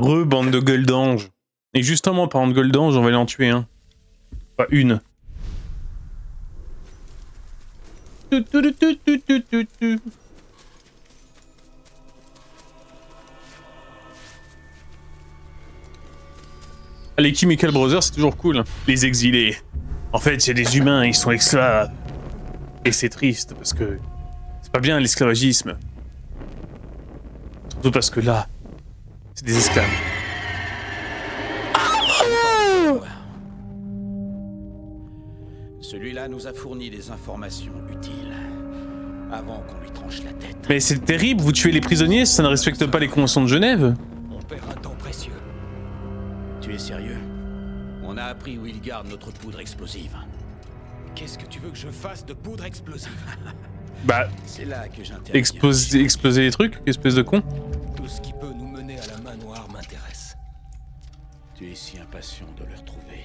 Bande de gueules d'ange. Et justement, parlant de gueules d'ange, on va aller en tuer un. Pas une. Les Chemical Brothers, c'est toujours cool. Les exilés. En fait, c'est des humains, ils sont esclaves. Et c'est triste, parce que... c'est pas bien l'esclavagisme. Surtout parce que là, c'est des esclaves. Celui-là nous a fourni des informations utiles. Avant qu'on lui tranche la tête. Mais c'est terrible, vous tuez les prisonniers, ça ne respecte pas les conventions de Genève. On perd un temps précieux. Tu es sérieux? On a appris où il garde notre poudre explosive. Qu'est-ce que tu veux que je fasse de poudre explosive? Bah, c'est là que j'interviens. Exploser les trucs, espèce de con. Tout ce qui peut nous mener à la main noire m'intéresse. Tu es si impatient de le retrouver.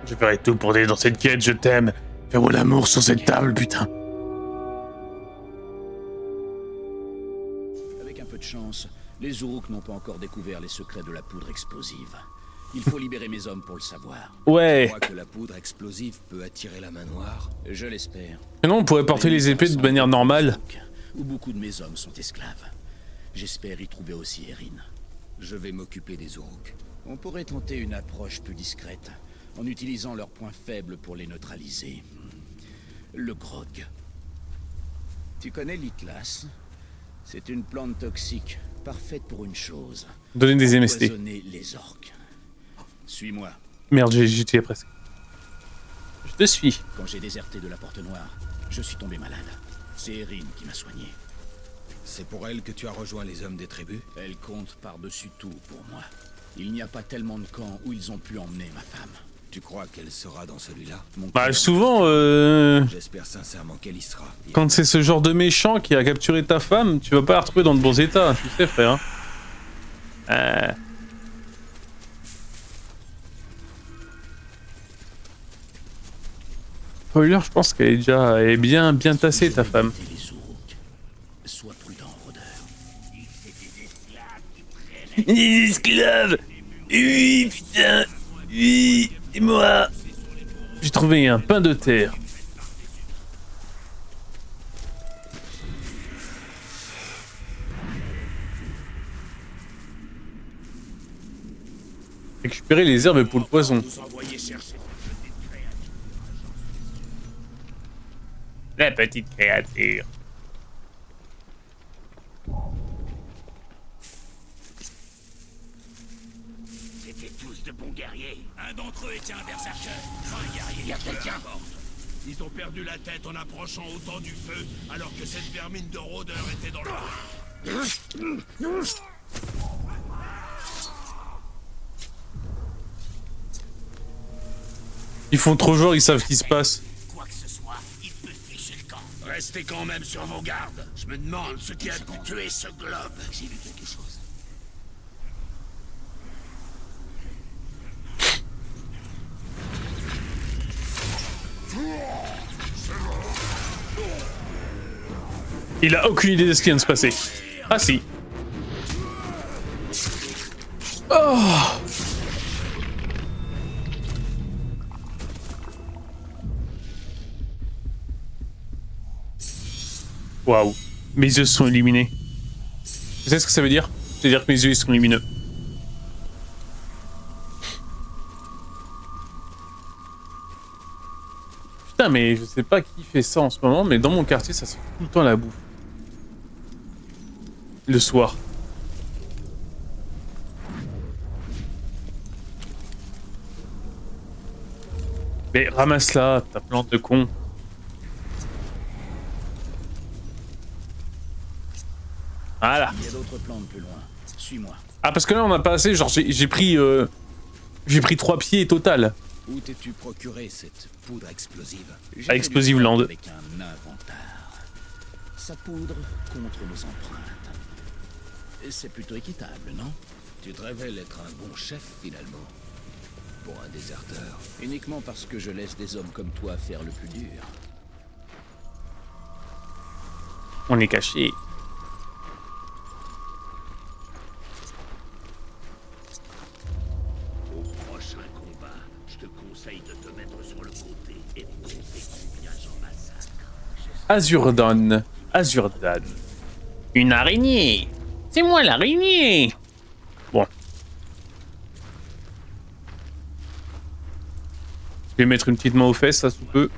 Je ferai tout pour t'aider dans cette quête, je t'aime. Fais-moi l'amour sur cette table, putain. Avec un peu de chance, les Uruk n'ont pas encore découvert les secrets de la poudre explosive. Il faut libérer mes hommes pour le savoir. Ouais. Tu crois que la poudre explosive peut attirer la main noire? Je l'espère. Sinon, on pourrait porter les épées de manière normale. Où beaucoup de mes hommes sont esclaves. J'espère y trouver aussi Erin. Je vais m'occuper des Uruk. On pourrait tenter une approche plus discrète, en utilisant leurs points faibles pour les neutraliser. Le grog. Tu connais l'Itlas? C'est une plante toxique, parfaite pour une chose. Donner des MST. Empoisonner les orques. Suis-moi. Merde, j'ai tué presque. Je te suis. Quand j'ai déserté de la Porte Noire, je suis tombé malade. C'est Erin qui m'a soigné. C'est pour elle que tu as rejoint les hommes des tribus? Elle compte par-dessus tout pour moi. Il n'y a pas tellement de camps où ils ont pu emmener ma femme. Tu crois qu'elle sera dans celui-là? Bah souvent, J'espère sincèrement qu'elle y sera. quand c'est ce genre de méchant qui a capturé ta femme, tu vas pas la retrouver dans de bons états, tu sais frère. Spoiler, je pense qu'elle est déjà... elle est bien tassée ta femme. Sois prudent, rôdeur. Les esclaves. Oui, putain. Oui, et moi. J'ai trouvé un pain de terre. Récupérer les herbes pour le poison. La petite créature. C'était tous de bons guerriers. Un d'entre eux était un berserker. Un guerrier. Il y a quelqu'un. Ils ont perdu la tête en approchant autant du feu, alors que cette vermine de rôdeur était dans le... Ils font trop genre, ils savent ce qui se passe. Quoi que ce soit, il peut ficher le camp. Restez quand même sur vos gardes. Je me demande ce qui a pu tuer ce globe. J'ai vu quelque chose. Il a aucune idée de ce qui vient de se passer. Ah si. Oh. Waouh. Mes yeux sont illuminés. Tu sais ce que ça veut dire? C'est-à-dire que mes yeux ils sont lumineux. Putain, mais je sais pas qui fait ça en ce moment, mais dans mon quartier, ça sent tout le temps la bouffe. Le soir. Mais ramasse-la, ta plante de con. Voilà. Il y a d'autres plantes plus loin. Suis-moi. Ah, parce que là, on a pas assez, genre, j'ai pris 3 pieds total. Où t'es-tu procuré cette poudre explosive? À Explosive Land. Avec un inventaire. Sa poudre contre nos empreintes. C'est plutôt équitable, non? Tu te révèles être un bon chef, finalement. Pour un déserteur. Uniquement parce que je laisse des hommes comme toi faire le plus dur. On est caché. conseille de te mettre sur le côté et de compter combien j'en massacre. Azurdan. Azurdan. Une araignée. C'est moi l'araignée. Bon. Je vais mettre une petite main aux fesses, ça sous peu.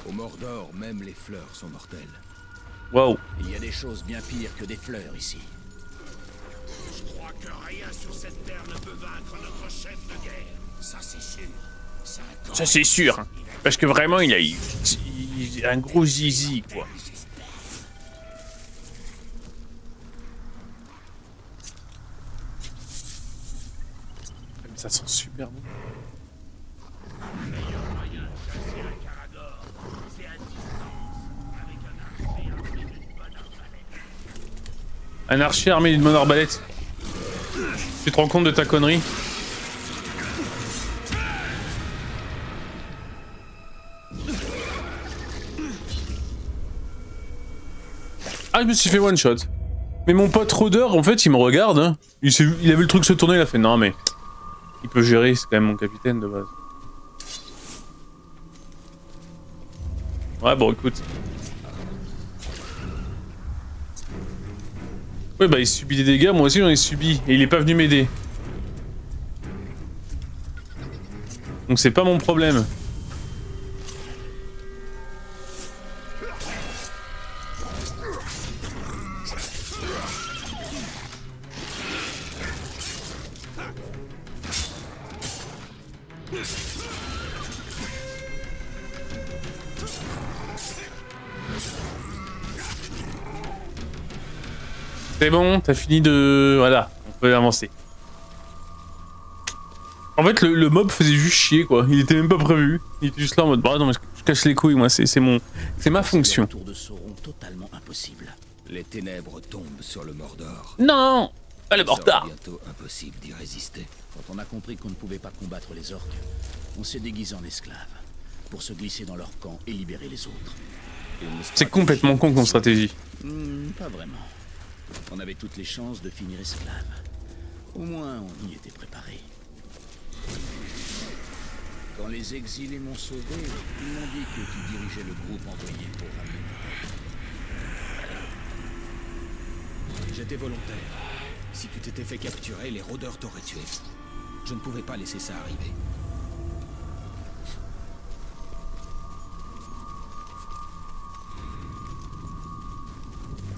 Au Mordor, même les fleurs sont mortelles. Waouh. Il y a des choses bien pires que des fleurs ici. Je crois que rien sur cette terre ne peut vaincre notre chef de guerre. Ça, c'est sûr. Ça c'est sûr. Parce que vraiment, il a un gros zizi, quoi. Ça sent super bon. Un archer armé d'une bonne arbalète. Tu te rends compte de ta connerie? Ah, je me suis fait one shot. Mais mon pote rôdeur, en fait, il me regarde. Hein. Il a vu le truc se tourner, il a fait non, mais il peut gérer, c'est quand même mon capitaine de base. Ouais, bon, écoute. Ouais, bah, il subit des dégâts, moi aussi j'en ai subi. Et il est pas venu m'aider. Donc c'est pas mon problème. C'est bon, t'as fini de... Voilà, on peut avancer. En fait, le mob faisait juste chier, quoi. Il était même pas prévu. Il était juste là en mode, bah non, mais je cache les couilles, moi, c'est ma fonction. Tour de Sauron totalement impossible. Les ténèbres tombent sur le Mordor. Non, pas le Il sera Mordor. bientôt impossible d'y résister. Quand on a compris qu'on ne pouvait pas combattre les orques, on s'est déguisé en esclaves pour se glisser dans leur camp et libérer les autres. C'est complètement con comme stratégie. Pas vraiment. On avait toutes les chances de finir esclaves. Au moins, on y était préparé. Quand les exilés m'ont sauvé, ils m'ont dit que tu dirigeais le groupe envoyé pour ramener. J'étais volontaire. Si tu t'étais fait capturer, les rôdeurs t'auraient tué. Je ne pouvais pas laisser ça arriver.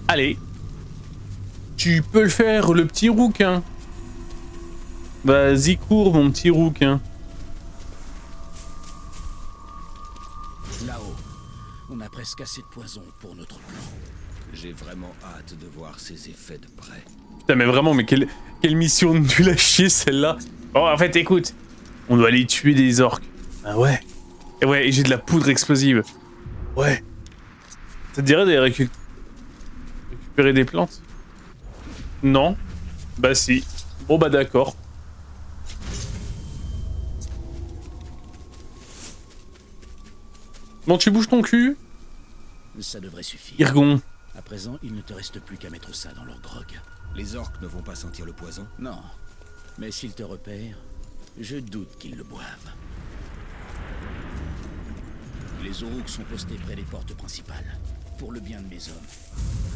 Allez. Tu peux le faire, le petit rouquin. Vas-y, cours, mon petit rouquin. Là-haut, on a presque assez de poison pour notre plan. J'ai vraiment hâte de voir ses effets de près. Putain, mais vraiment, mais quelle mission nulle à chier, celle-là. Oh, en fait, écoute. On doit aller tuer des orques. Ah ouais. Et ouais, et j'ai de la poudre explosive. Ouais. Ça te dirait d'aller récupérer des plantes? Non. Bah si. Bon bah d'accord. Bon, tu bouges ton cul? Ça devrait suffire. Irgon. À présent, il ne te reste plus qu'à mettre ça dans leur drogue. Les orques ne vont pas sentir le poison. Non. Mais s'ils te repèrent, je doute qu'ils le boivent. Les Uruks sont postés près des portes principales. Pour le bien de mes hommes,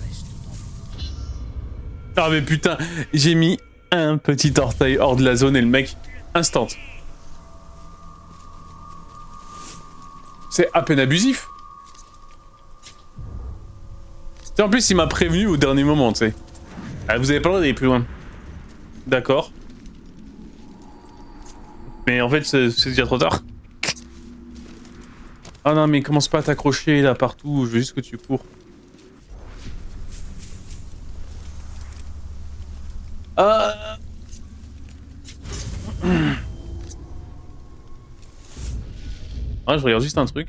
reste dans... Ah mais putain, j'ai mis un petit orteil hors de la zone et le mec, instant. C'est à peine abusif. Et en plus, il m'a prévenu au dernier moment, tu sais. Ah, vous avez pas le droit d'aller plus loin. D'accord. Mais en fait, c'est déjà trop tard. Ah non, mais commence pas à t'accrocher là partout, je veux juste que tu cours. Ah. Ah, je regarde juste un truc.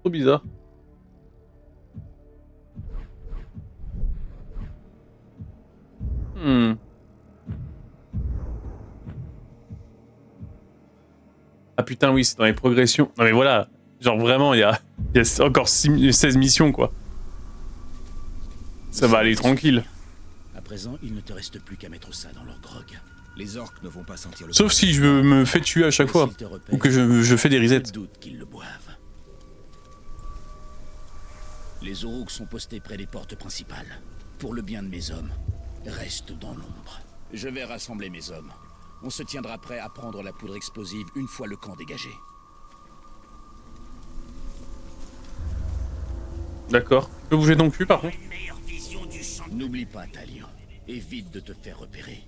Trop bizarre. Ah putain, oui, c'est dans les progressions. Non mais voilà, genre vraiment, il y a encore 16 missions, quoi. Ça va aller tranquille. À présent, il ne te reste plus qu'à mettre ça dans leur drogue. Les orques ne vont pas sentir le... Sauf si je me fais tuer à chaque fois. S'ils te repèrent, Ou que je fais des resets. je doute qu'ils le boivent. Les Uruks sont postés près des portes principales. Pour le bien de mes hommes, reste dans l'ombre. Je vais rassembler mes hommes. On se tiendra prêt à prendre la poudre explosive une fois le camp dégagé. D'accord. Tu peux bouger ton cul par contre? N'oublie pas, Talion. Évite de te faire repérer.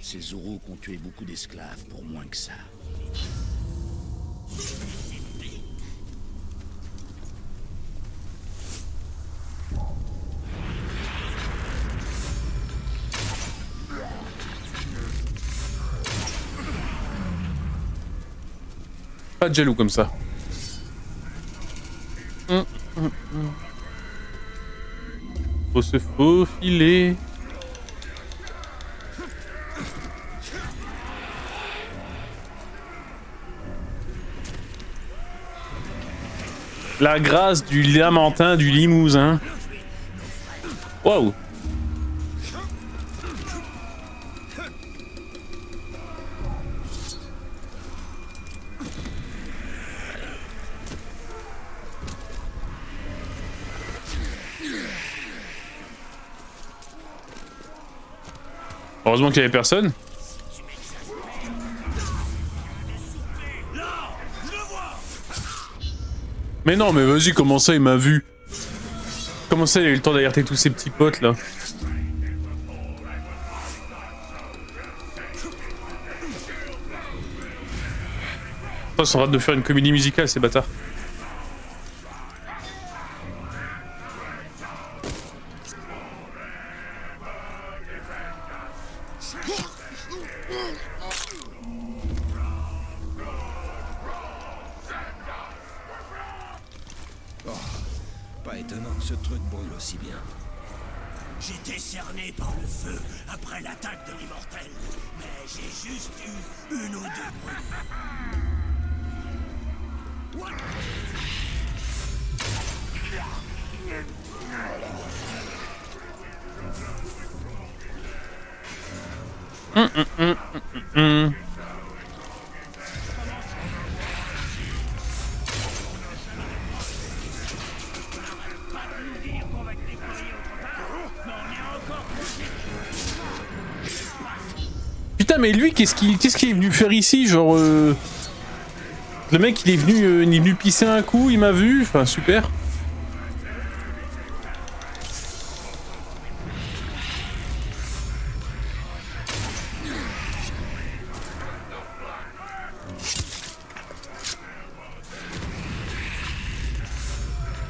Ces Uruks ont tué beaucoup d'esclaves pour moins que ça. Pas de jaloux comme ça. Faut se faufiler. La grâce du lamentin du Limousin. Waouh. Heureusement qu'il y avait personne. Mais non, mais vas-y, comment ça il m'a vu? Comment ça il a eu le temps d'alerter tous ces petits potes là? Ils sont en train de faire une comédie musicale, ces bâtards. Pas étonnant que ce truc brûle aussi bien. J'étais cerné par le feu après l'attaque de l'immortel, mais j'ai juste eu une ou deux brûlures. Putain, mais lui, qu'est-ce qu'il est venu faire ici? Genre, le mec, il est venu pisser un coup, il m'a vu. Enfin, super.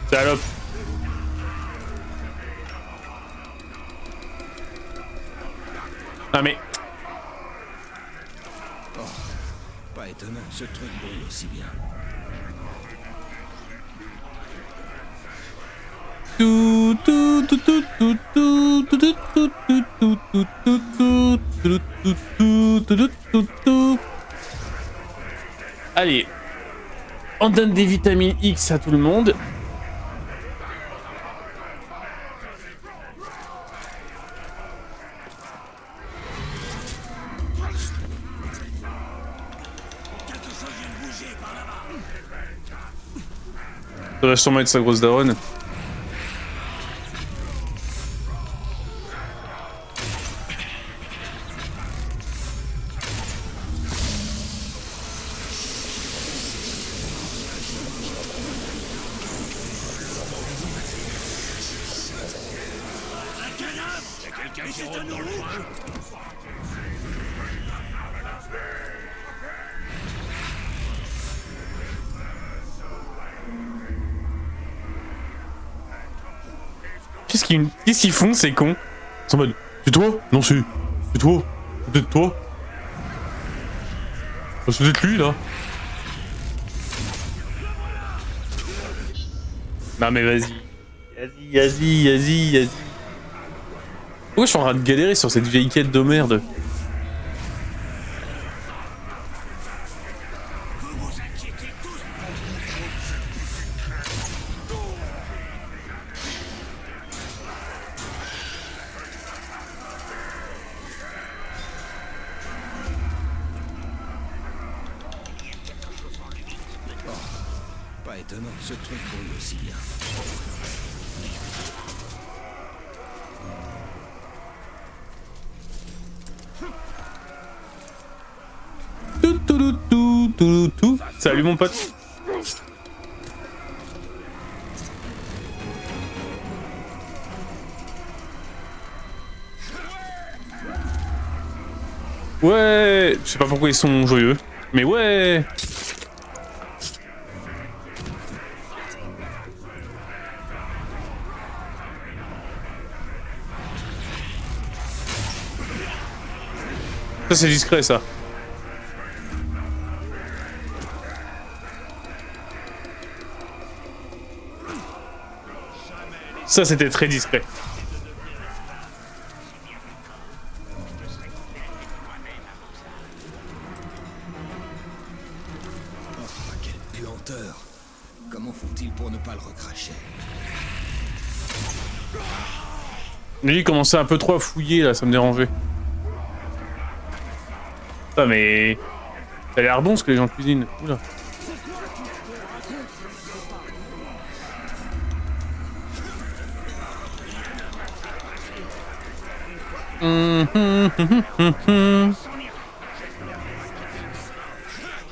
Salope. Ah mais... Pas étonnant que ce truc brûle aussi bien. Allez, on donne des vitamines X à tout le monde. Ça va sûrement être sa grosse daronne. Qu'est-ce qu'ils font ces cons? Ils sont en mode, c'est toi? Non, c'est toi? C'est peut-être toi? C'est peut-être lui là? Non mais vas-y. Vas-y. Pourquoi je suis en train de galérer sur cette vieille quête de merde? Exactement, ce truc brûle aussi bien. Tout. Salut mon pote. Ouais, je sais pas pourquoi ils sont joyeux, mais ouais. Ça c'est discret ça. Ça c'était très discret. Oh, quelle puanteur. Comment font-ils pour ne pas le recracher? Lui il commençait un peu trop à fouiller là, ça me dérangeait. Ah mais... Ça a l'air bon ce que les gens cuisinent. Oula.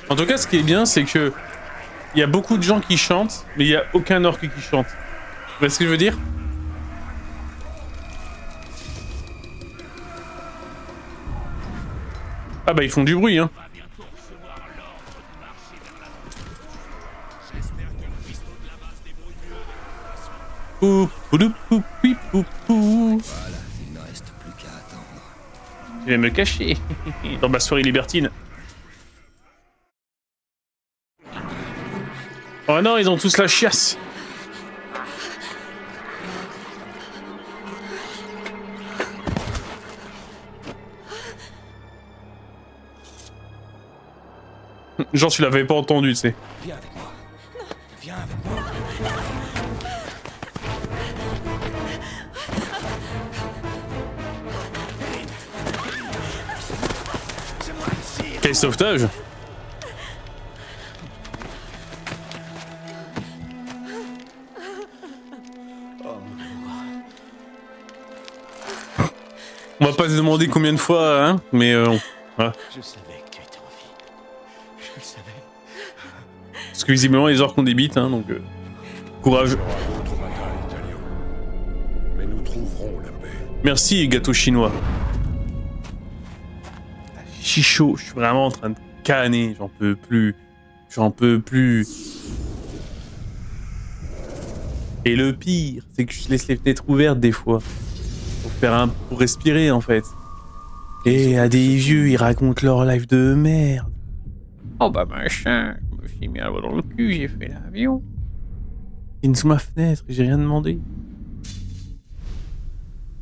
En tout cas, ce qui est bien, c'est que il y a beaucoup de gens qui chantent, mais il n'y a aucun orc qui chante. Vous voyez ce que je veux dire? Ah bah ils font du bruit, hein. Pou, poudou, pou, pou, pou, pou. Voilà, il ne reste plus qu'à attendre. Je vais me cacher dans ma soirée libertine. Oh non, ils ont tous la chiasse. Genre tu l'avais pas entendu, tu sais. Viens avec moi. Viens avec moi. Quel sauvetage! On va pas se demander combien de fois, hein, mais voilà. Je savais que tu étais en vie. Je le savais. Parce que visiblement les orques ont des bites, hein, donc courage. D'autres batailles, Italio. Mais nous trouverons la paix. Merci gâteau chinois. Je suis chaud, je suis vraiment en train de canner, j'en peux plus. J'en peux plus. Et le pire, c'est que je laisse les fenêtres ouvertes des fois. Pour respirer en fait. Et à des vieux, ils racontent leur life de merde. Oh bah machin, je me suis mis un doigt dans le cul, j'ai fait l'avion. Ils sous ma fenêtre, j'ai rien demandé.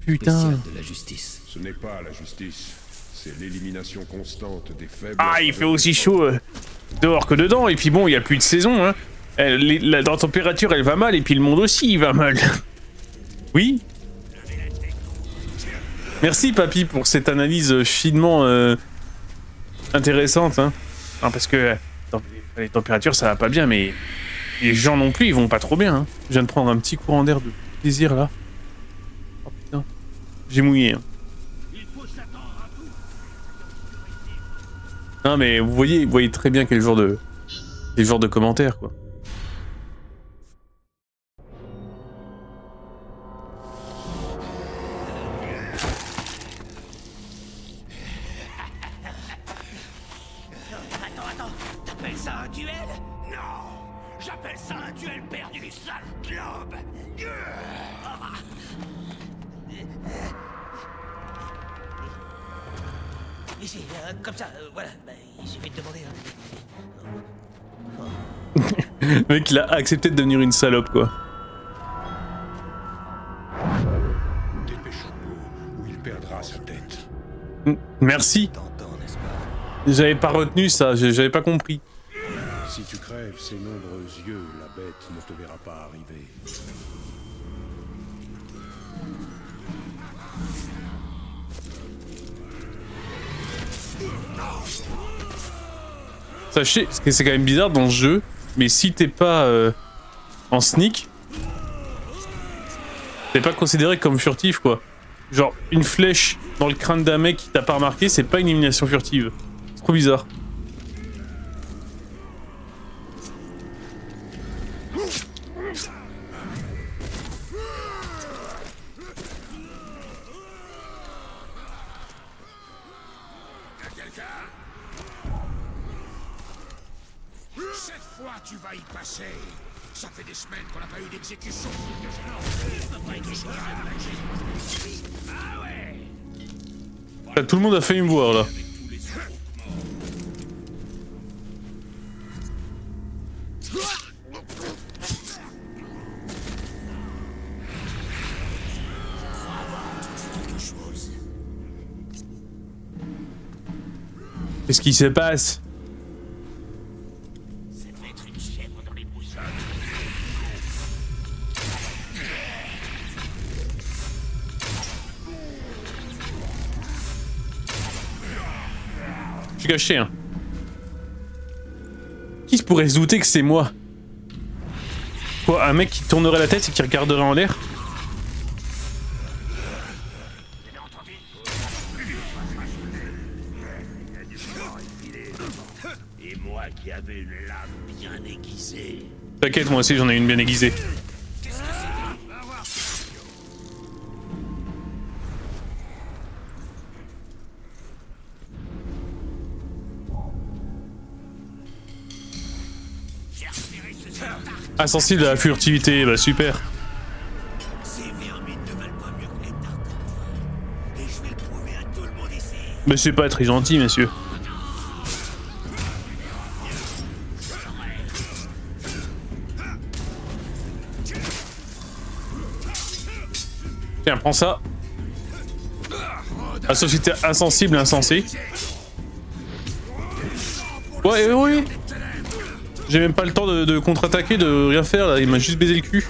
Putain. Spécial de la justice. Ce n'est pas la justice. C'est l'élimination constante des faibles. Ah, il fait aussi chaud dehors que dedans, et puis bon, il n'y a plus de saison, hein. La température, elle va mal, et puis le monde aussi, il va mal. Oui? Merci, papy, pour cette analyse finement intéressante, hein. Non, parce que les températures, ça va pas bien, mais les gens non plus, ils vont pas trop bien, hein. Je viens de prendre un petit courant d'air de plaisir, là. Oh putain, j'ai mouillé, hein. Non mais vous voyez très bien quel genre de commentaires quoi. Attends, t'appelles ça un duel? Non, j'appelle ça un duel perdu, sale globe. Ici, comme ça, voilà, bah, il suffit de demander. Le mec il a accepté de devenir une salope quoi. Dépêchons-nous, ou il perdra sa tête. Merci. Tentant, n'est-ce pas? J'avais pas retenu ça, j'avais pas compris. Si tu crèves ses nombreux yeux, la bête ne te verra pas arriver. Sachez que c'est quand même bizarre dans ce jeu, mais si t'es pas en sneak, c'est pas considéré comme furtif quoi. Genre une flèche dans le crâne d'un mec qui t'a pas remarqué, c'est pas une élimination furtive. C'est trop bizarre. Cette fois, tu vas y passer. Ça fait des semaines qu'on n'a pas eu d'exécution. Ah ouais. Là, tout le monde a failli me voir là. Qu'est-ce qui se passe? Je suis caché, hein. Qui se pourrait se douter que c'est moi? Quoi, un mec qui tournerait la tête et qui regarderait en l'air? Et moi qui avais une lame bien aiguisée. T'inquiète, moi aussi j'en ai une bien aiguisée. Insensible à la furtivité, bah super. Ces vermines ne valent pas mieux que les dards comme toi. Et je vais le prouver à tout le monde ici. Mais c'est pas très gentil, messieurs. Tiens, prends ça. La société insensible et insensée. Ouais, oui. J'ai même pas le temps de contre-attaquer, de rien faire là, il m'a juste baisé le cul.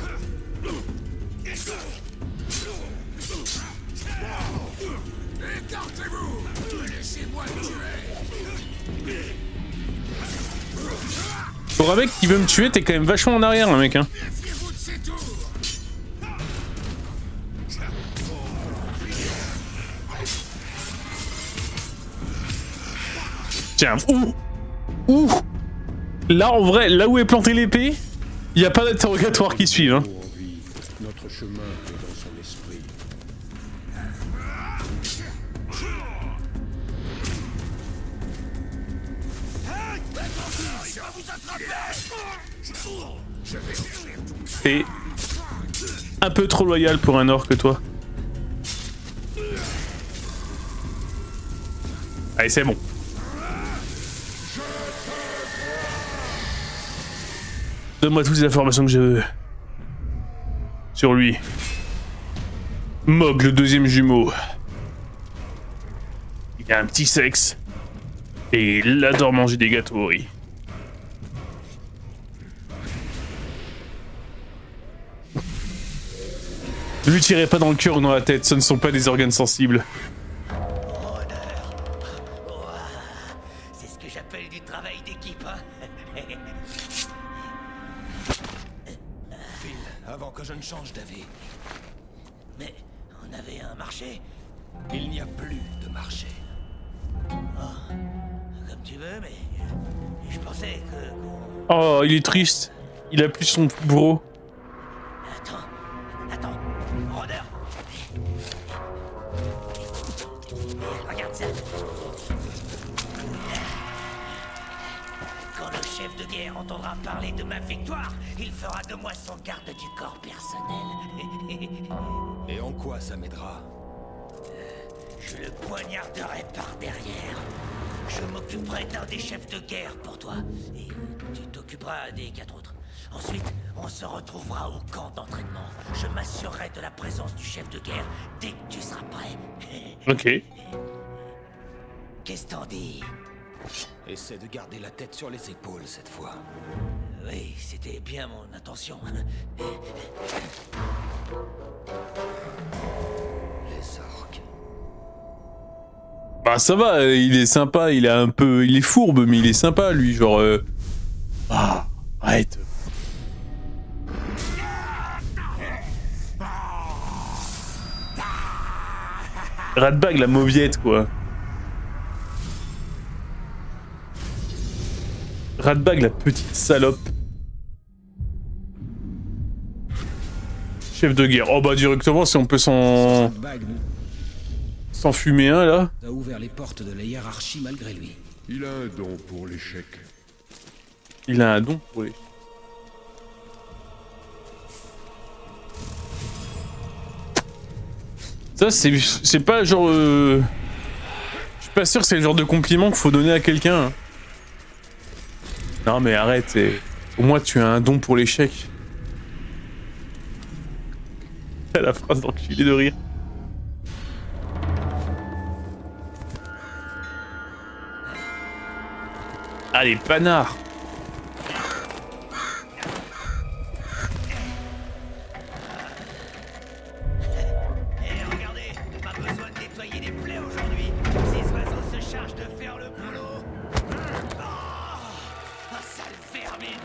Pour un mec qui veut me tuer, t'es quand même vachement en arrière, un mec, hein. Tiens, ouh. Là, en vrai, là où est plantée l'épée, il n'y a pas d'interrogatoire qui suivent, hein. Notre chemin est dans son esprit. T'es un peu trop loyal pour un orc que toi. Allez, c'est bon. Donne-moi toutes les informations que je veux. Sur lui. Mog, le deuxième jumeau. Il a un petit sexe. Et il adore manger des gâteaux, oui. Ne lui tirez pas dans le cœur ou dans la tête, ce ne sont pas des organes sensibles. C'est ce que j'appelle du travail d'équipe, hein. Phil, avant que je ne change d'avis, Mais on avait un marché. il n'y a plus de marché. Comme tu veux, mais je pensais que... Oh, il est triste. Il a plus son bourreau. Attends, Rôdeur. Regarde ça. Quand le chef de guerre entendra parler de ma victoire, il fera de moi son garde du corps personnel. Et en quoi ça m'aidera? Je le poignarderai par derrière. Je m'occuperai d'un des chefs de guerre pour toi. Et tu t'occuperas des 4 autres. Ensuite, on se retrouvera au camp d'entraînement. Je m'assurerai de la présence du chef de guerre dès que tu seras prêt. Ok. Qu'est-ce t'en dis? Essaie de garder la tête sur les épaules cette fois. Oui, c'était bien mon intention. Les orques. Bah ça va, il est sympa, il est fourbe, mais il est sympa lui, genre... Ah, arrête. Ratbag, la mauviette, quoi. Ratbag, la petite salope. Chef de guerre. Oh bah directement, si on peut s'en fumer un, là. A ouvert les portes de la hiérarchie malgré lui. Il a un don pour l'échec. Il a un don pour les... Ça, c'est pas genre... Je suis pas sûr que c'est le genre de compliment qu'il faut donner à quelqu'un. Hein. Non mais arrête, au moins tu as un don pour l'échec. La phrase d'enculé de rire. Allez, panard. Regardez, pas besoin de nettoyer les plaies aujourd'hui. Ces oiseaux se chargent de faire le boulot. Sale vermine.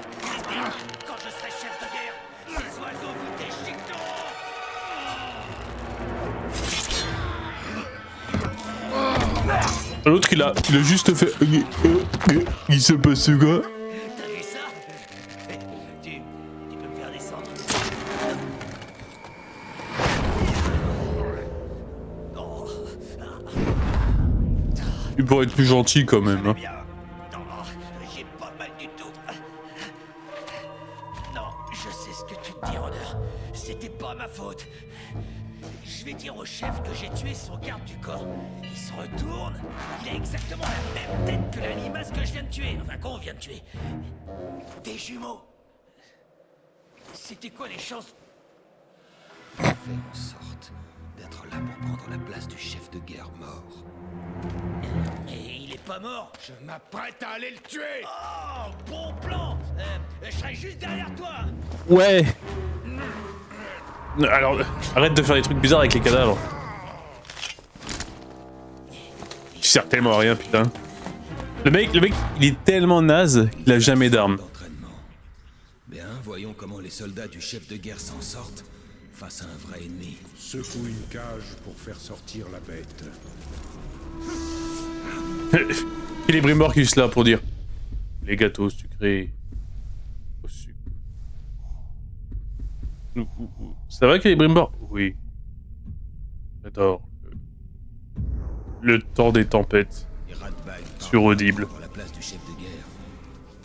Quand je serai chef de guerre, ces oiseaux vous déchiqueteront. L'autre il a juste fait... Il se passe quoi? T'as vu ça? Tu peux me faire descendre? Oh. Il pourrait être plus gentil quand même. Hein. Bien. Non, j'ai pas mal du tout. Non, je sais ce que tu te dis, Rôdeur. C'était pas ma faute. Je vais dire au chef que j'ai tué son garde du corps. Il se retourne. Il a exactement la même tête que la limace que je viens de tuer. Enfin, qu'on vient de tuer. Des jumeaux. C'était quoi les chances? Fais en sorte d'être là pour prendre la place du chef de guerre mort. Mais il est pas mort. Je m'apprête à aller le tuer. Oh, bon plan. Je serai juste derrière toi. Ouais. Alors, arrête de faire des trucs bizarres avec les cadavres. Il sert tellement à rien, putain. Le mec, il est tellement naze qu'il a jamais d'armes. D'entraînement. Bien, voyons comment les soldats du chef de guerre s'en sortent face à un vrai ennemi. Secoue une cage pour faire sortir la bête. Il est Brimborkus là pour dire les gâteaux sucrés au sucre. C'est vrai qu'il est Brimbor? Oui. J'adore. Le temps des tempêtes. Et Ratbag Sur Audible. prend la place du chef de guerre.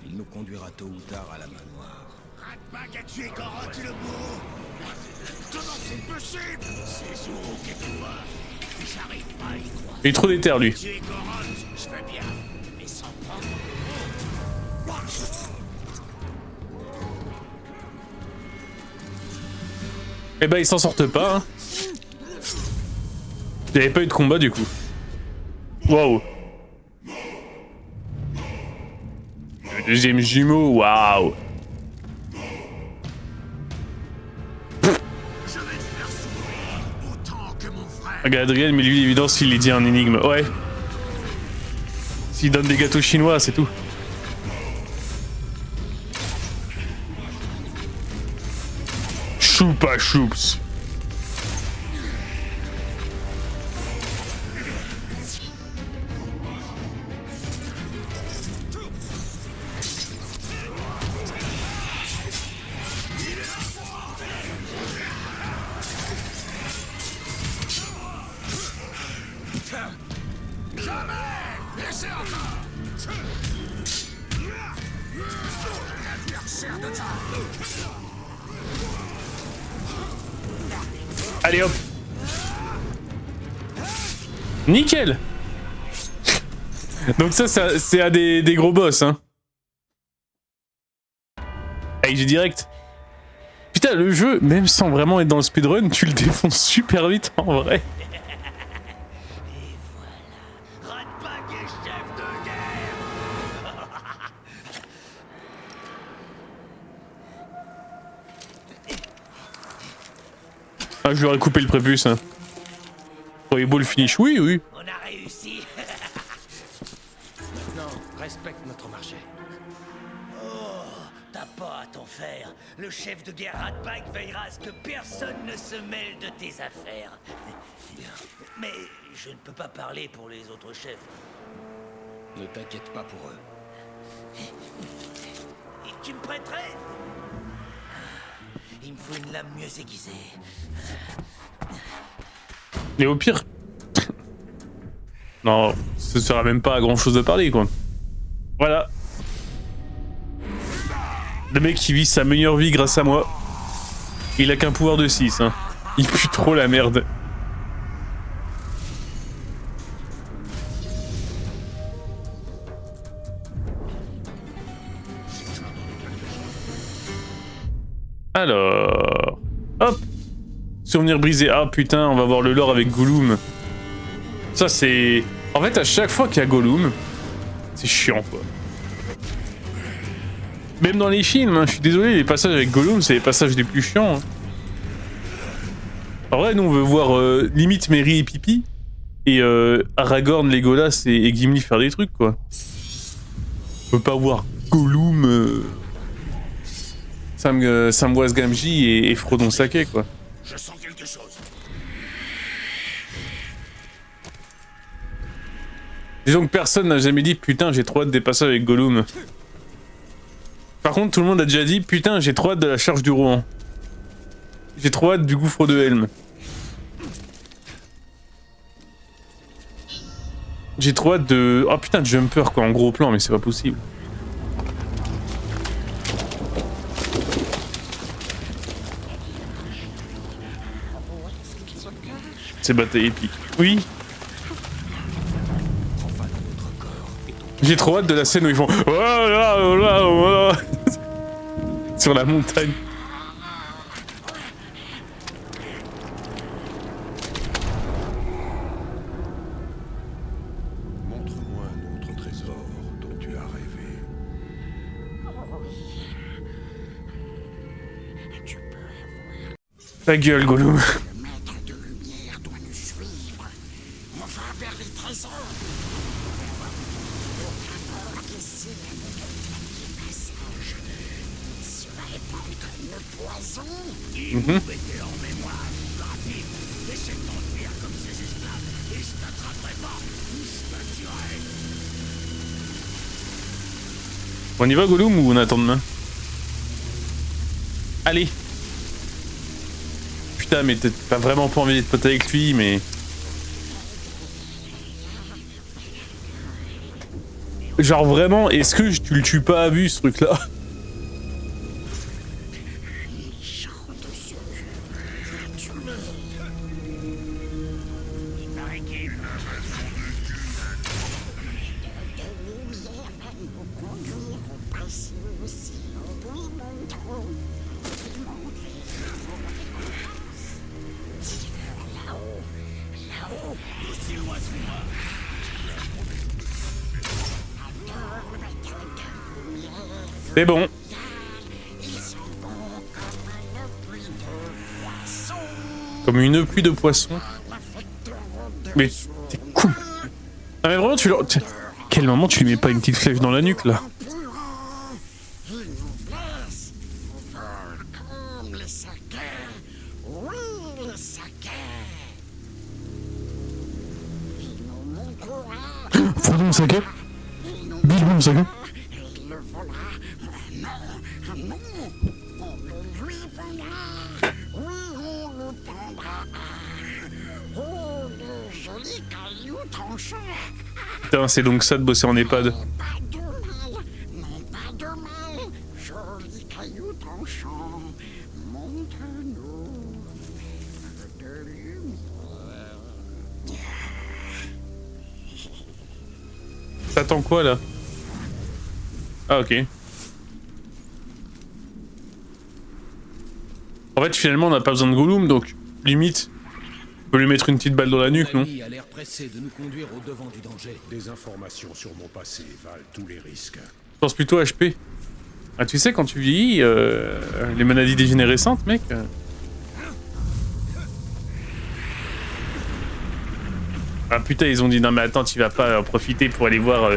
Il nous conduira tôt ou tard à la manoir. Ratbag a tué Goroth le bourreau. Comment c'est possible? C'est Zoro qui est toi. J'arrive pas à y croire. Il est trop déter lui. Tuer Goroth, je veux bien. Mais sans prendre. Eh ben ils s'en sortent pas hein. Il n'y avait pas eu de combat du coup. Waouh. Le deuxième jumeau, waouh. Regarde Adrien, mais lui évidemment s'il est dit un énigme. Ouais. S'il donne des gâteaux chinois, c'est tout. Choupa choups. Allez hop. Nickel. Donc ça c'est un des gros boss hein. Allez j'ai direct. Putain le jeu, même sans vraiment être dans le speedrun, tu le défonces super vite en vrai. Ratbag est chef de guerre. Ah je lui aurais coupé le prépuce hein. Oh, beau le finish, oui oui. On a réussi. Maintenant, respecte notre marché. Oh, t'as pas à t'en faire. Le chef de guerre Ratbag veillera à ce que personne ne se mêle de tes affaires. Mais je ne peux pas parler pour les autres chefs. Ne t'inquiète pas pour eux. Et tu me prêterais? Il me faut une lame mieux aiguisée. Et au pire... non, ce sera même pas grand chose à parler, quoi. Voilà. Le mec qui vit sa meilleure vie grâce à moi. Il a qu'un pouvoir de 6, hein. Il pue trop la merde. Alors... hop. Souvenir brisé. Ah putain, on va voir le lore avec Gollum. Ça c'est... en fait à chaque fois qu'il y a Gollum, c'est chiant quoi. Même dans les films, hein, je suis désolé, les passages avec Gollum c'est les passages les plus chiants. Hein. En vrai nous on veut voir limite Merry et Pippy. Et Aragorn, Legolas et Gimli faire des trucs quoi. On peut pas voir Gollum... Samwise Gamgee et Frodon Sake quoi. Je sens quelque chose. Disons que personne n'a jamais dit putain j'ai trop hâte des passages avec Gollum. Par contre tout le monde a déjà dit putain j'ai trop hâte de la charge du Rohan. J'ai trop hâte du gouffre de Helm. J'ai trop hâte de... oh putain de Jumper quoi en gros plan mais c'est pas possible. C'est bataille épique. Oui. J'ai trop hâte de la scène où ils font oh là, oh là, oh là. Sur la montagne. Montre-moi un autre trésor dont tu as rêvé. Ta gueule, Gollum. Mettez en mémoire, rapide, essaie de t'enfuir comme ces esclaves, et je t'attraperai pas, je te tuerai. On y va Gollum ou on attend demain? Allez. Putain mais t'as vraiment pas envie d'être pote avec lui mais... genre vraiment, est-ce que tu le tues pas à vue ce truc là? C'est bon. Comme une pluie de poissons. Mais t'es con. Ah mais vraiment tu leur... quel moment tu lui mets pas une petite flèche dans la nuque là? Frodon Sake? Bilbo Sake? Putain, c'est donc ça de bosser en EHPAD. T'attends quoi là? Ah ok. En fait finalement on n'a pas besoin de Gollum donc limite on peut lui mettre une petite balle dans la nuque non? L'ami a l'air pressé de nous conduire au devant du danger. Des informations sur mon passé valent tous les risques. Je pense plutôt HP. Ah tu sais quand tu vieillis, les maladies dégénérescentes mec... Ah putain ils ont dit non mais attends tu vas pas en profiter pour aller voir...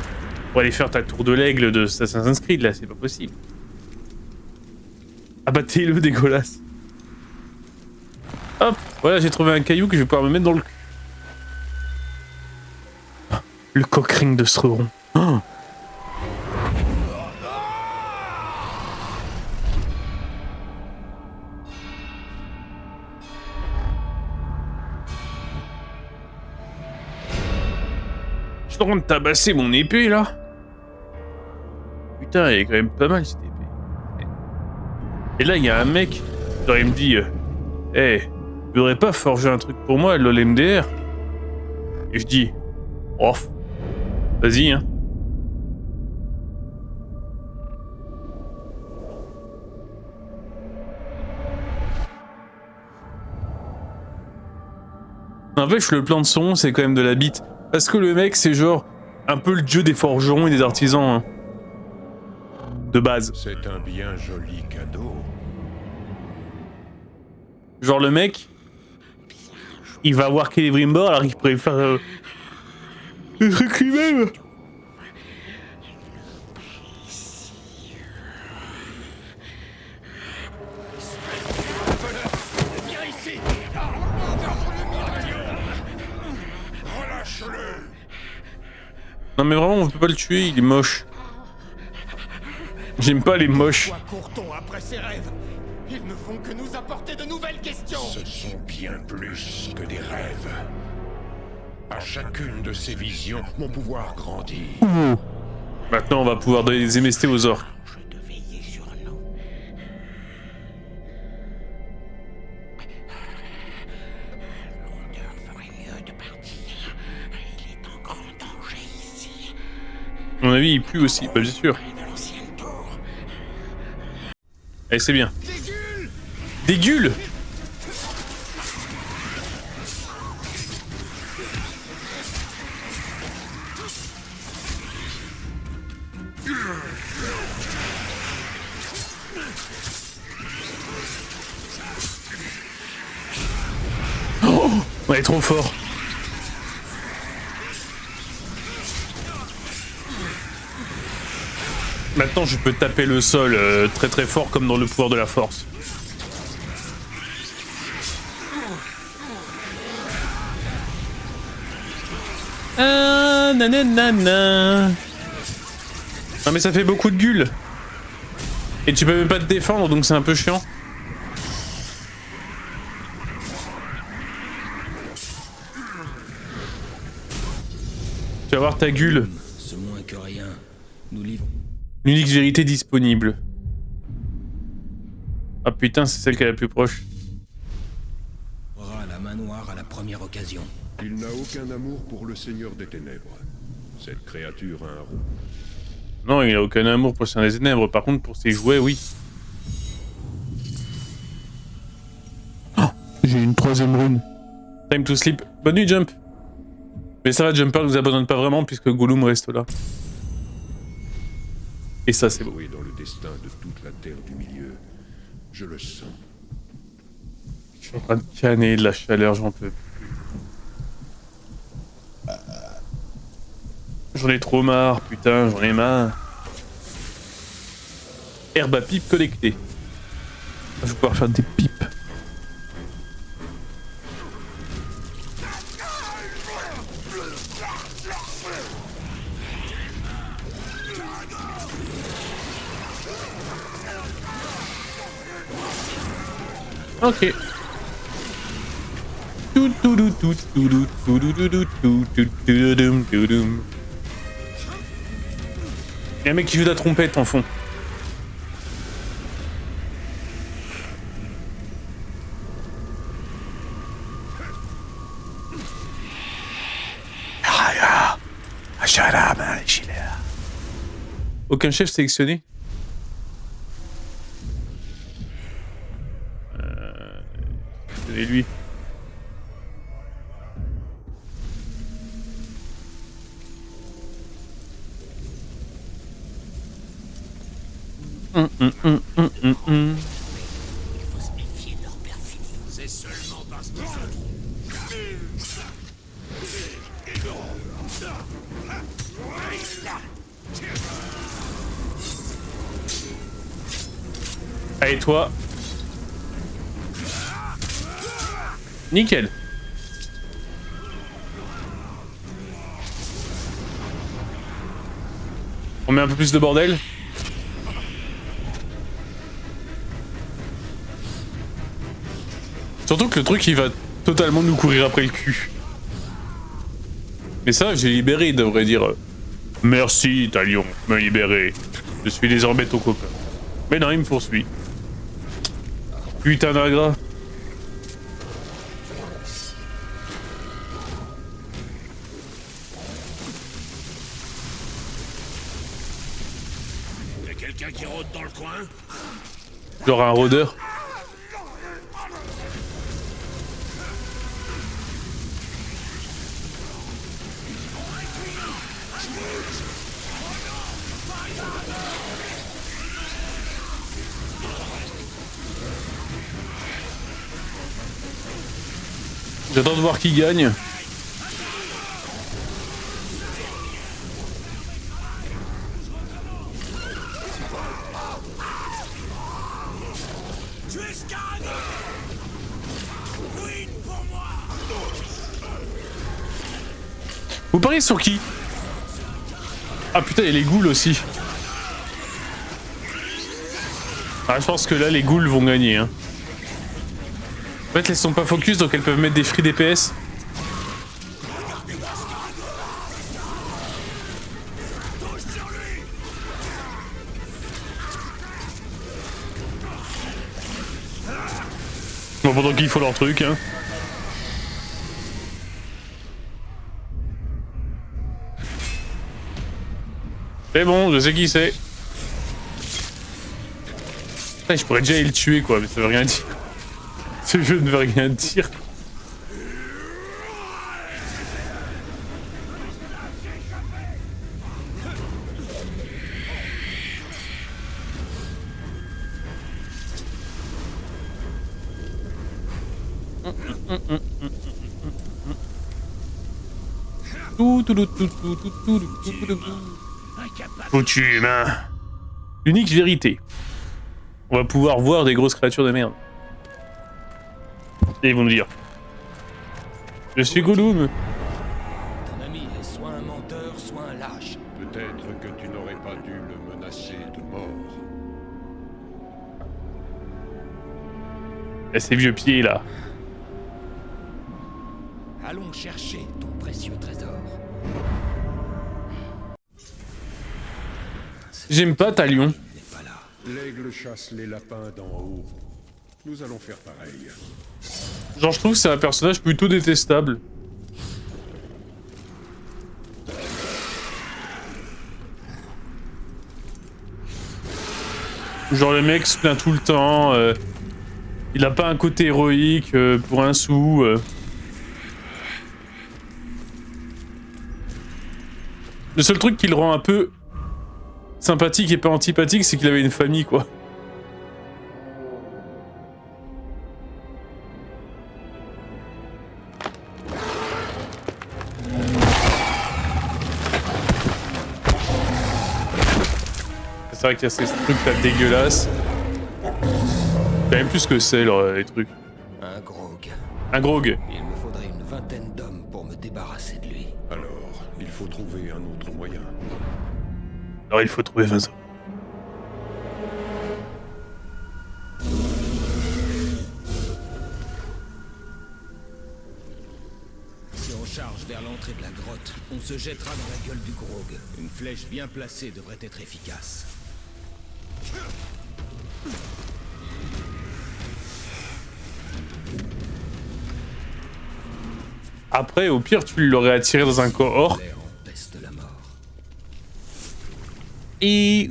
pour aller faire ta tour de l'aigle de Assassin's Creed là, c'est pas possible. Abattez-le, dégueulasse. Hop, voilà, j'ai trouvé un caillou que je vais pouvoir me mettre dans le cul. Le coq-ring de Sreron. Oh. Je suis en train de tabasser mon épée là. Putain, elle est quand même pas mal cette épée. Et là, il y a un mec, genre il me dit hey, tu voudrais pas forger un truc pour moi, LOL MDR? Et je dis oh, vas-y, hein. En fait, le plan de son, c'est quand même de la bite. Parce que le mec, c'est genre un peu le dieu des forgerons et des artisans. Hein. De base. C'est un bien joli cadeau. Genre le mec, il va voir Celebrimbor alors qu'il pourrait faire le truc lui-même. Non mais vraiment on peut pas le tuer, il est moche. J'aime pas les moches. Pourquoi court-on après ces rêves? Ils ne font que nous apporter de nouvelles questions. Ce sont bien plus que des rêves. À chacune de ces visions, mon pouvoir grandit. Maintenant on va pouvoir donner des MST aux orques. De veiller sur nous. L'odeur ferait mieux de partir. Il est en grand danger ici. À mon avis il pue aussi, bah bien sûr. De l'ancienne tour. Allez c'est bien. Des gueules. Oh, on est trop fort. Maintenant je peux taper le sol très très fort comme dans le pouvoir de la force. Nanana. Non mais ça fait beaucoup de gueules. Et tu peux même pas te défendre donc c'est un peu chiant. Tu vas voir ta gueule. Ce moins que rien, nous livrons. L'unique vérité disponible. Ah putain c'est celle qui est la plus proche. Aura la main noire à la première occasion. Il n'a aucun amour pour le Seigneur des Ténèbres. Cette créature a un rôle. Non, il a aucun amour pour le Seigneur des Ténèbres. Par contre, pour ses jouets, oui. Oh, j'ai une troisième rune. Time to sleep. Bonne nuit, Jump. Mais ça va, Jumper nous abandonne pas vraiment puisque Gollum reste là. Et ça, c'est beau. Joué dans le destin de toute la terre du milieu. Je le sens. Je suis en train de canner de la chaleur, j'en peux plus. J'en ai trop marre, putain, j'en ai marre. Herbe à pipe collectée. Je vais pouvoir faire des pipes. Ok. Il y a un mec qui joue de la trompette en fond. Aucun chef sélectionné. C'est lui. Il faut se méfier de leur perfidie. C'est seulement parce que Allez toi, Nickel. On met un peu plus de bordel. Surtout que le truc il va totalement nous courir après le cul. Mais ça j'ai libéré, il devrait dire merci Talion, me libérer. Je suis désormais ton copain. Mais non, il me poursuit. Putain d'agrat. Y'a quelqu'un qui rôde dans le coin? Genre un rôdeur. J'attends de voir qui gagne. Vous pariez sur qui? Ah putain, il y a les ghouls aussi. Ah, je pense que là, les ghouls vont gagner. Hein. En fait, elles sont pas focus, donc elles peuvent mettre des free DPS. Bon, pendant qu'il faut leur truc, hein. C'est bon, je sais qui c'est. Putain, je pourrais déjà aller le tuer, quoi, mais ça veut rien dire. Ce jeu ne veut rien dire. Foutu humain. L'unique vérité. On va pouvoir voir des grosses créatures de merde. Et ils vont nous dire. Je suis Gollum. Ton ami est soit un menteur, soit un lâche. Peut-être que tu n'aurais pas dû le menacer de mort. Et ces vieux pieds là. Allons chercher ton précieux trésor. J'aime pas Talion. L'aigle chasse les lapins d'en haut. Nous allons faire pareil. Genre je trouve que c'est un personnage plutôt détestable. Genre le mec se plaint tout le temps, il a pas un côté héroïque pour un sou. Le seul truc qui le rend un peu sympathique et pas antipathique, c'est qu'il avait une famille, quoi. C'est vrai qu'il y a ces trucs là dégueulasses. Je sais même plus ce que c'est, les trucs. Un grog. Un grog. Il me faudrait une vingtaine d'hommes pour me débarrasser de lui. Alors, il faut trouver un autre moyen. Alors il faut trouver 20 hommes. Si on charge vers l'entrée de la grotte, on se jettera dans la gueule du grog. Une flèche bien placée devrait être efficace. Après, au pire, tu l'aurais attiré dans un cohort. L'air en peste la mort. Et...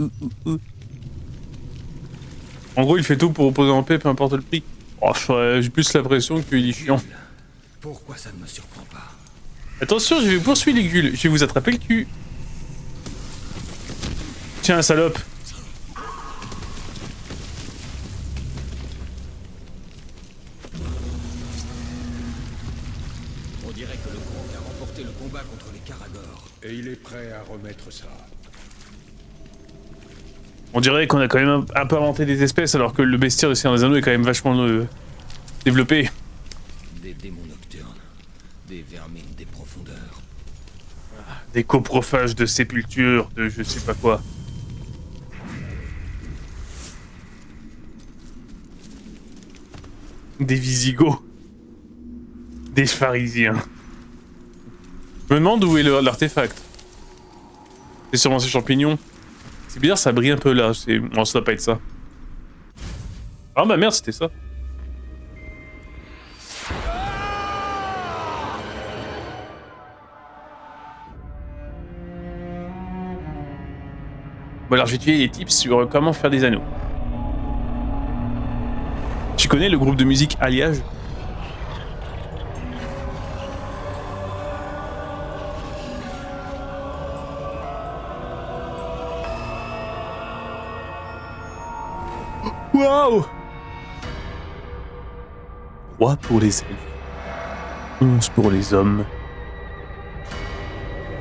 En gros, il fait tout pour reposer en paix, peu importe le prix. Oh, j'ai plus l'impression qu'il est chiant. Pourquoi ça ne me surprend pas? Attention, je vais poursuivre les ghouls. Je vais vous attraper le cul. Tiens, salope. On dirait que le grog a remporté le combat contre les Caragors. Et il est prêt à remettre ça. On dirait qu'on a quand même un peu inventé des espèces alors que le bestiaire de Seigneur des Anneaux est quand même vachement développé. Des démons Des vermines des profondeurs. Des coprophages de sépulture, de je sais pas quoi. Des Visigoths. Des pharisiens. Je me demande où est l'artefact. C'est sûrement ces champignons. C'est bizarre, ça brille un peu là. Bon, ça doit pas être ça. Ah bah merde, c'était ça. Bon alors je vais te filer des tips sur comment faire des anneaux. Tu connais le groupe de musique Alliage? Waouh! 3 pour les elfes. 11 pour les hommes.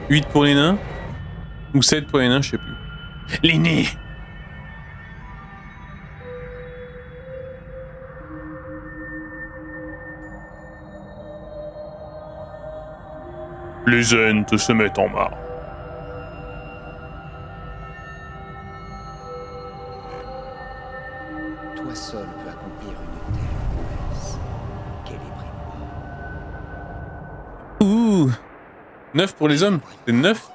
8 pour les nains? Ou 7 pour les nains, je sais plus. L'aîné! Les Ents se mettent en marche. Toi seul peux accomplir une telle promesse. Célébrez-moi. Ouh! 9 pour les hommes? C'est 9?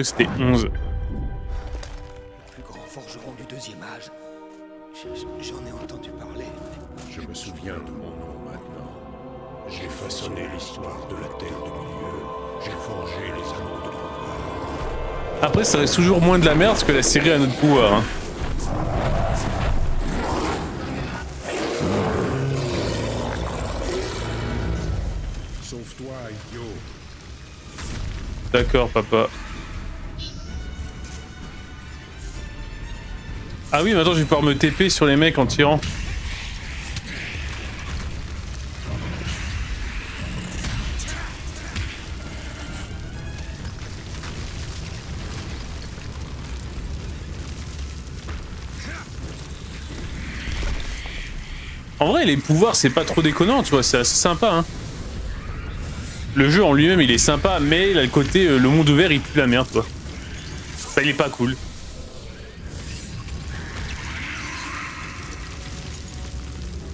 C'était 11. Le plus grand forgeron du deuxième âge. J'en ai entendu parler. Je me souviens de mon nom maintenant. J'ai façonné l'histoire de la Terre du Milieu. J'ai forgé les anneaux de pouvoir. Après, ça reste toujours moins de la merde que la série à notre pouvoir. Hein. Sauve-toi, idiot. D'accord, papa. Ah oui, maintenant je vais pouvoir me TP sur les mecs en tirant. En vrai, les pouvoirs, c'est pas trop déconnant, tu vois, c'est assez sympa, hein. Le jeu en lui-même, il est sympa, mais il a le côté, le monde ouvert, il pue la merde, quoi. Enfin, il est pas cool.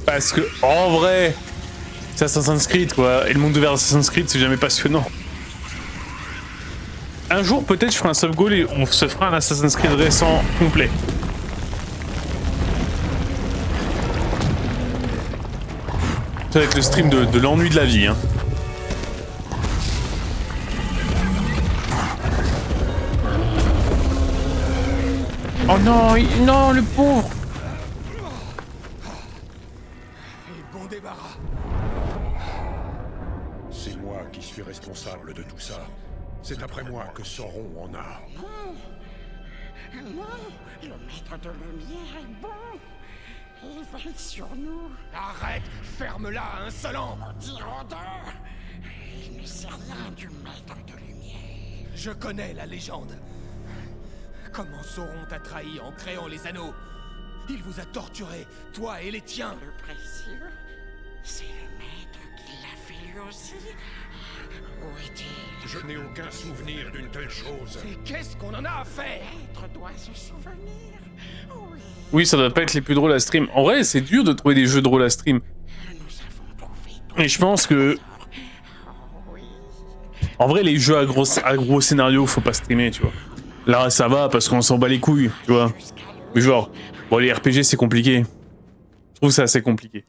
Parce que, en vrai, c'est Assassin's Creed, quoi. Et le monde ouvert d'Assassin's Creed, c'est jamais passionnant. Un jour, peut-être, je ferai un sub-goal et on se fera un Assassin's Creed récent complet. Ça va être le stream de l'ennui de la vie, hein. Oh non, non, le pauvre! Bon débarras. C'est moi qui suis responsable de tout ça. C'est après moi que Sauron en a. Non, le maître de lumière est bon. Il veille sur nous. Arrête! Ferme-la, insolent! Maudit rôdeur. Il ne sait rien du maître de lumière. Je connais la légende. Comment Sauron t'a trahi en créant les anneaux? Il vous a torturé, toi et les tiens. Le précieux, c'est le maître qui l'a fait lui aussi. Où est-il? Je n'ai aucun souvenir d'une telle chose. Et qu'est-ce qu'on en a à faire? Le maître doit se souvenir. Oui, Oui, ça doit pas être les plus drôles à stream. En vrai, c'est dur de trouver des jeux drôles à stream. nous avons trouvé tout. Et je pense que, Oui, en vrai, les jeux à gros scénario, faut pas streamer, tu vois. Là, ça va parce qu'on s'en bat les couilles, tu vois. Mais genre, bon, les RPG, c'est compliqué. Je trouve ça assez compliqué.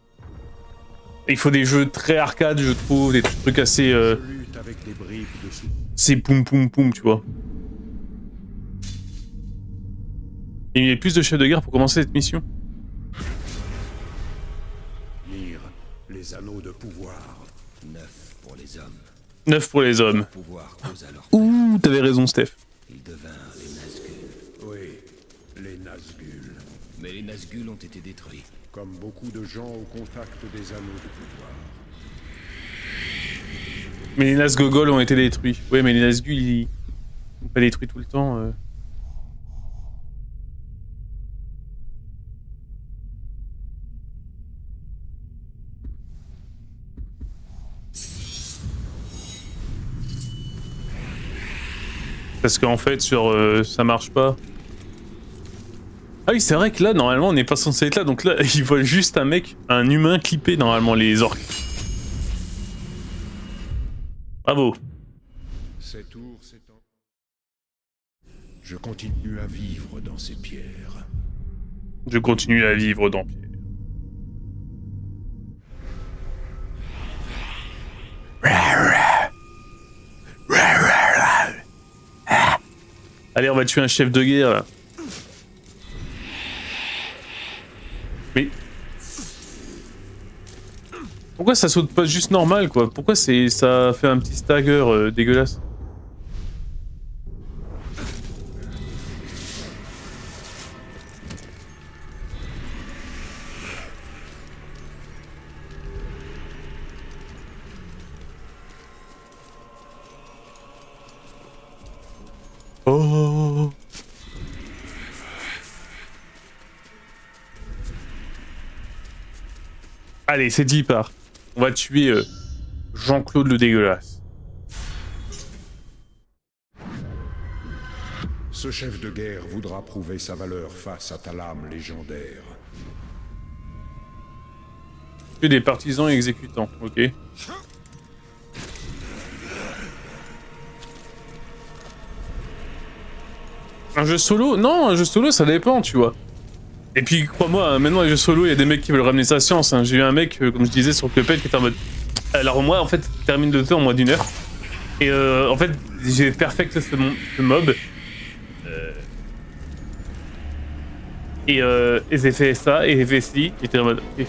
Il faut des jeux très arcade, je trouve, des trucs assez... Je lutte avec des bribes dessous. c'est poum poum poum, tu vois. Et il y a plus de chefs de guerre pour commencer cette mission. Lire les anneaux de pouvoir. 9 pour les hommes. 9 pour les hommes. Pouvoir cause alors. Ouh, t'avais raison, Steph. Ils devinrent les Nazgûl. Oui, les Nazgûl. Mais les Nazgûl ont été détruits. Comme beaucoup de gens au contact des anneaux de pouvoir. Mais les Nazgûl ont été détruits. Ouais, mais les Nazgûl, ils sont pas détruits tout le temps. Parce qu'en fait, sur ça marche pas. Ah oui, c'est vrai que là, normalement, on n'est pas censé être là. Donc là, ils voient juste un mec, un humain clipper, normalement, les orques. Bravo. Ces tours s'étendent. Je continue à vivre dans ces pierres. Je continue à vivre dans Pierre. Allez, on va tuer un chef de guerre, là. Mais... pourquoi ça saute pas juste normal, quoi? Pourquoi ça fait un petit stagger dégueulasse? Oh. Allez, c'est dit par. On va tuer Jean-Claude le dégueulasse. Ce chef de guerre voudra prouver sa valeur face à ta lame légendaire. Tuer des partisans et exécutants, ok. Un jeu solo? Non, un jeu solo ça dépend, tu vois. Et puis crois-moi, maintenant les jeux solo, il y a des mecs qui veulent ramener sa science. Hein. J'ai eu un mec, comme je disais sur Cuphead, qui était en mode... Alors moi, en fait, je termine le jeu en moins d'1 heure. Et en fait, j'ai perfect ce mob. Et j'ai fait ça, et j'ai fait ci, et j'étais en mode... Okay.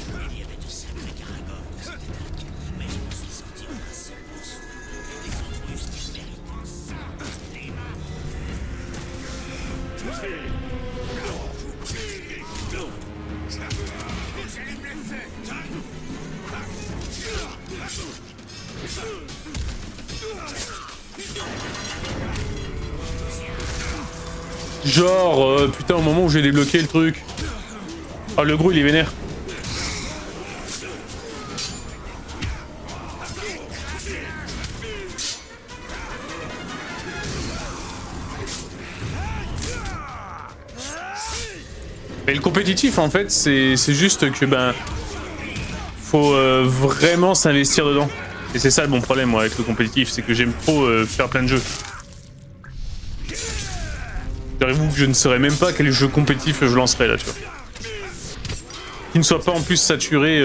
Genre, putain, au moment où j'ai débloqué le truc. Ah, le gros, il est vénère. Mais le compétitif, en fait, c'est juste que, ben... faut vraiment s'investir dedans. Et c'est ça le bon problème, moi, avec le compétitif, c'est que j'aime trop faire plein de jeux. J'avoue que je ne saurais même pas quel jeu compétitif je lancerais là, tu vois. Qui ne soit pas en plus saturé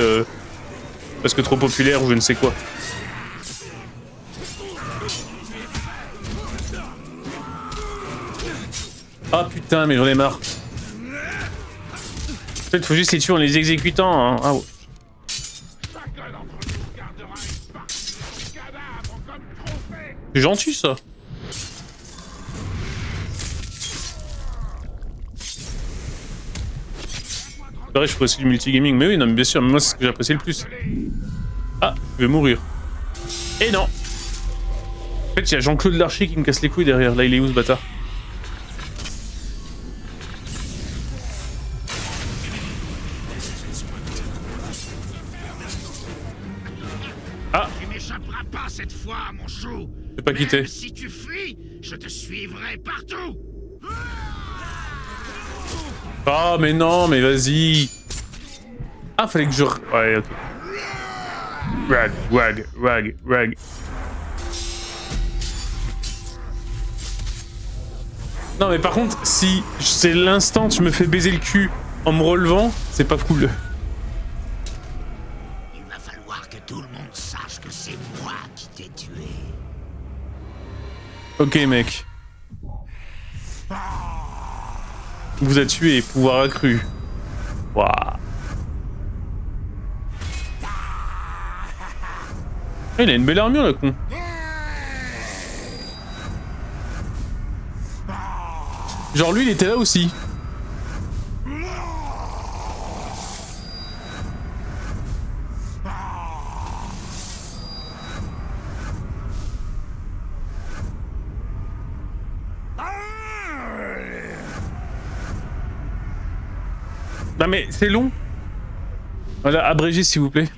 parce que trop populaire ou je ne sais quoi. Ah putain, mais j'en ai marre. En fait, faut juste les tuer en les exécutant. Hein. Ah ouais. C'est gentil ça. C'est vrai, je ferais aussi du multigaming, mais oui, non, mais bien sûr, mais moi c'est ce que j'apprécie le plus. Ah, je vais mourir. Et non. En fait, il y a Jean-Claude Larcher qui me casse les couilles derrière. Là, il est où ce bâtard? Ah. Tu m'échapperas pas cette fois, mon chou. Je vais pas quitter. Si tu fuis, je te suivrai partout. Ah, mais non, mais vas-y. Ah, fallait que je... Ouais, ok. Rag. Non, mais par contre, si c'est l'instant je me fais baiser le cul en me relevant, c'est pas cool. Il va falloir que tout le monde sache que c'est moi qui t'ai tué. Ok, mec. Vous a tué, pouvoir accru. Waouh. Il a une belle armure, le con. Genre lui, il était là aussi. Non mais c'est long. Voilà, abrégé s'il vous plaît.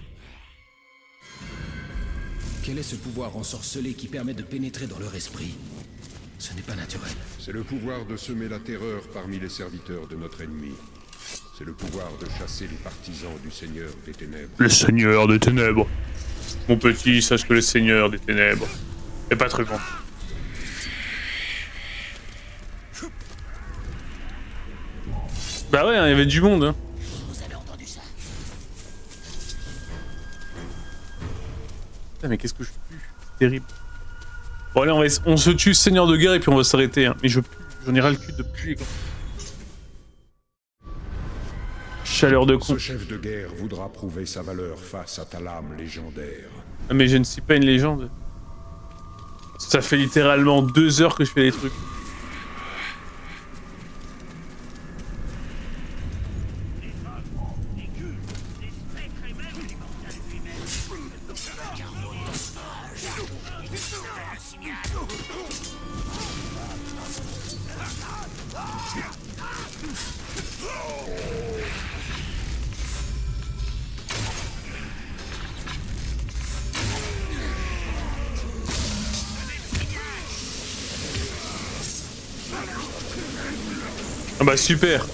Quel est ce pouvoir ensorcelé qui permet de pénétrer dans leur esprit? Ce n'est pas naturel. C'est le pouvoir de semer la terreur parmi les serviteurs de notre ennemi. C'est le pouvoir de chasser les partisans du Seigneur des Ténèbres. Le Seigneur des Ténèbres. Mon petit, sache que le Seigneur des Ténèbres est pas très grand. Bah ouais, il y avait du monde. Hein. Vous avez entendu ça? Putain, mais qu'est-ce que je pue? C'est terrible. Bon allez, on se tue Seigneur de guerre et puis on va s'arrêter. Hein. Mais j'en ai ras le cul de puer. Chaleur de con. Ce chef de guerre voudra prouver sa valeur face à ta lame légendaire. Ah, mais je ne suis pas une légende. Ça fait littéralement 2 heures que je fais des trucs. Ah bah super.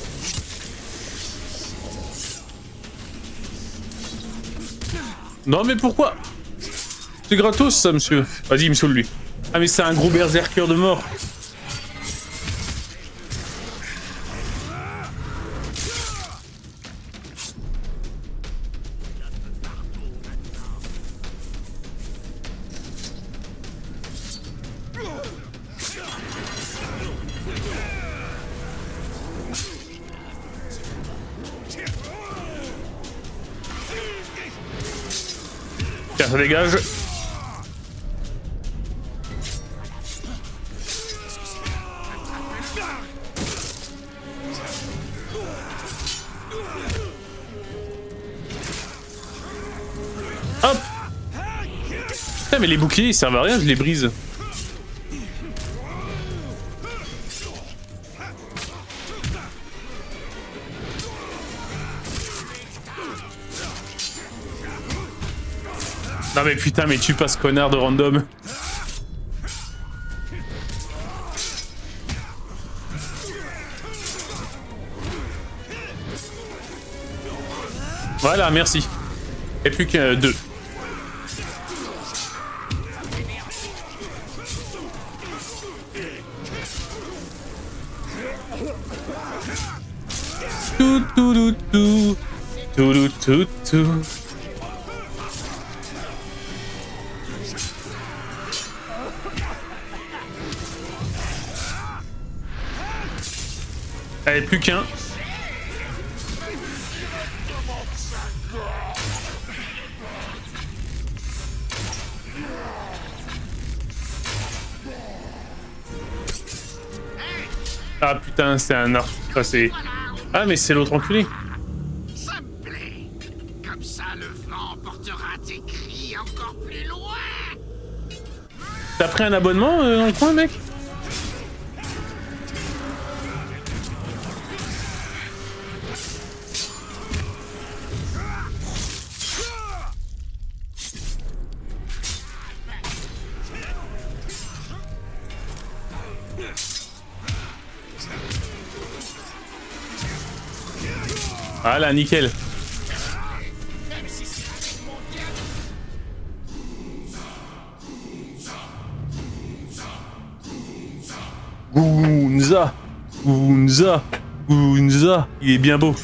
Non mais pourquoi? C'est gratos ça monsieur. Vas-y il me saoule lui. Ah mais c'est un gros berserker de mort. Tiens, ça dégage. Hop. Putain, mais les boucliers ils servent à rien, je les brise. Non mais putain, mais tue pas ce connard de random. Voilà, merci. Et plus que 2. Tout tout tout tout tout tout tout. Allez, plus qu'un. Ah putain, c'est un arche. Ça c'est... Ah mais c'est l'autre enculé. Ça me plaît. Comme ça, le vent portera tes cris encore plus loin. T'as pris un abonnement dans le coin, mec? Voilà, nickel. Gunza, Gunza, Gunza, il est bien beau.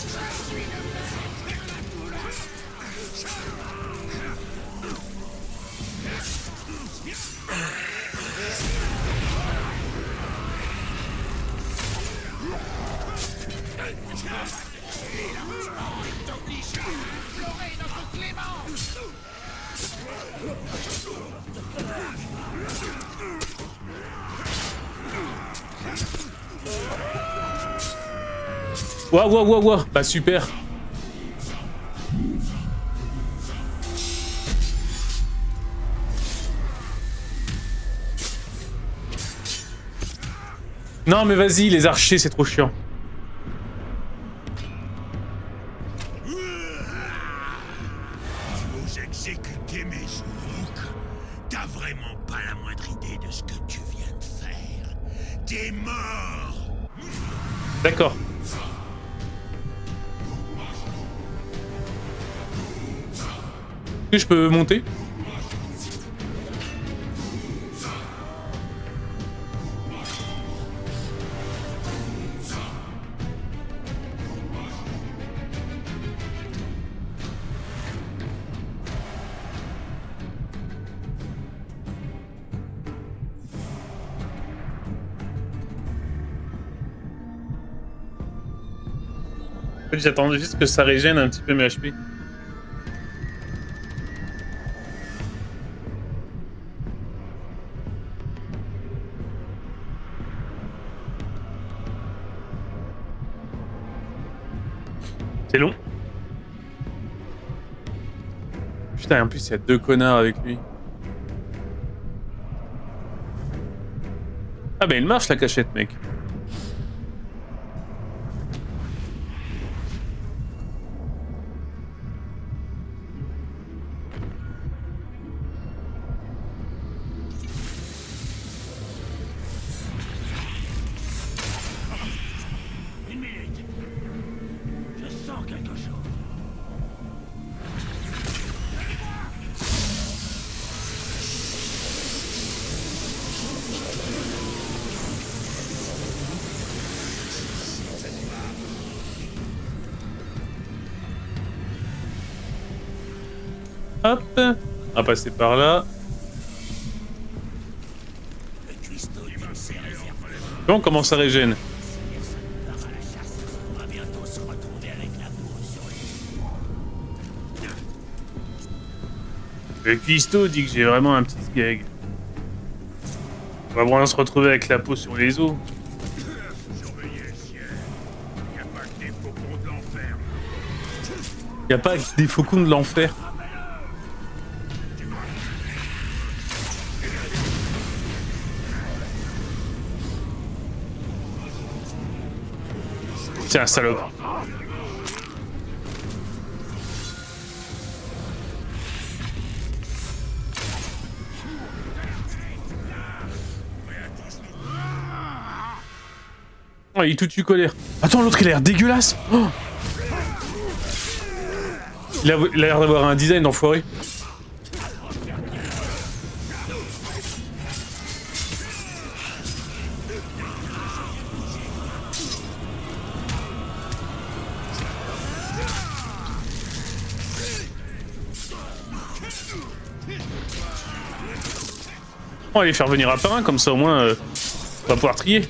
Ouah, ouah, ouah, ouah. Bah super. Non mais vas-y, les archers, c'est trop chiant. Vous exécutez mes Uruk. T'as vraiment pas la moindre idée de ce que tu viens de faire. T'es mort. D'accord. Est-ce que je peux monter? En fait, j'attendais juste que ça régène un petit peu mes HP. C'est long. Putain, en plus, il y a 2 connards avec lui. Ah bah, il marche la cachette, mec. Une minute. Je sens quelque chose. Hop. On va passer par là. Le cuistot d'une ses réserves. Comment on commence à régène? Part à la chasse. On va bientôt se retrouver avec la boue sur les... Le cuistot dit que j'ai vraiment un petit gag. On va vraiment se retrouver avec la peau sur les os. Surveillez le ciel. Y a pas que des faucons de l'enfer. Y a pas des faucons de l'enfer. Tiens, salope. Oh, il tout tue colère. Attends, l'autre il a l'air dégueulasse. Oh, il a l'air d'avoir un design d'enfoiré. On va les faire venir à part un, comme ça au moins on va pouvoir trier.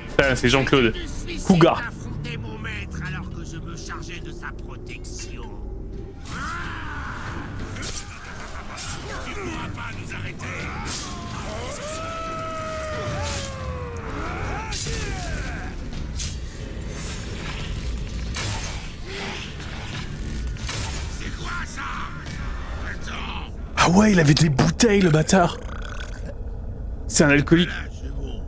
Putain, c'est Jean-Claude. Cougar. Affronter mon maître alors que je me chargeais de sa protection. Tu pourras pas nous arrêter. C'est quoi ça? Attends. Ah ouais, il avait des bouteilles, le bâtard. C'est un alcoolique. C'est bon.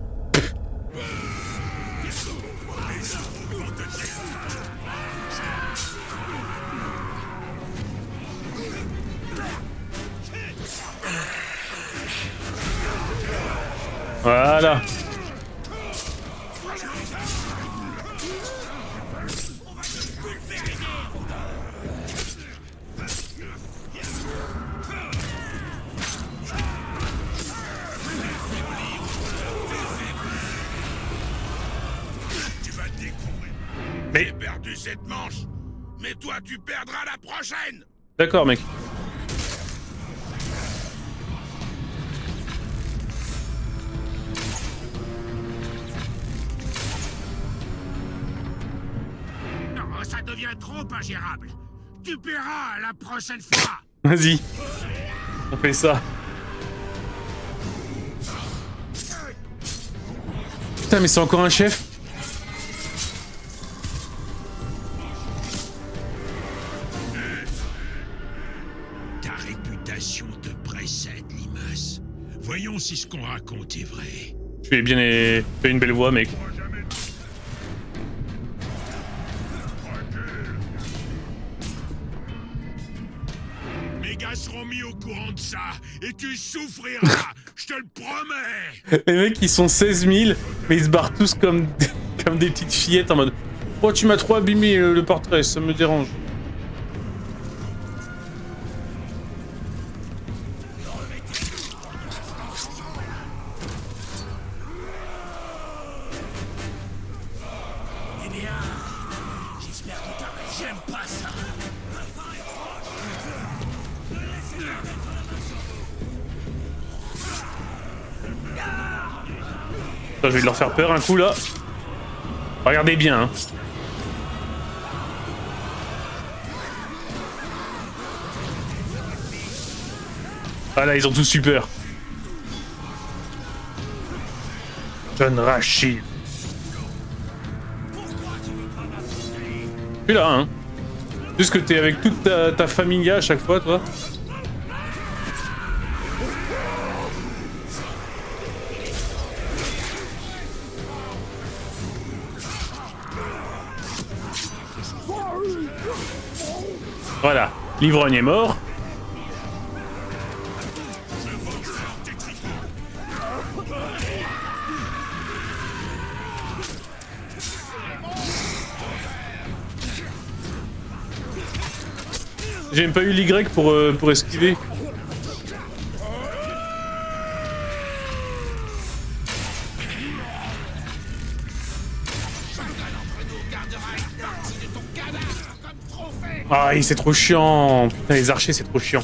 Voilà. Tu vas te découvrir. Mais J'ai perdu cette manche. Mais toi, tu perdras la prochaine. d'accord, mec. Non, ça devient trop ingérable. Tu paieras la prochaine fois. Vas-y. On fait ça. Putain, mais c'est encore un chef. réputation te précède, Limas. Voyons si ce qu'on raconte est vrai. Tu as une belle voix, mec. Mes gars seront mis au courant de ça, et tu souffriras, je te le promets. Les mecs, ils sont 16 000, mais ils se barrent tous comme, comme des petites fillettes en mode « Oh, tu m'as trop abîmé le portrait, ça me dérange. » Eh bien, j'espère que t'as raison. J'aime pas ça. Ça, je vais leur faire peur un coup, là. Regardez bien, hein. Ah là, ils ont tous eu peur. John Rachid. Tu es là, hein. Juste que t'es avec toute ta famille à chaque fois, toi. Voilà, l'ivrogne est mort. J'ai même pas eu l'Y pour esquiver. Ah, c'est trop chiant. Putain, les archers, c'est trop chiant.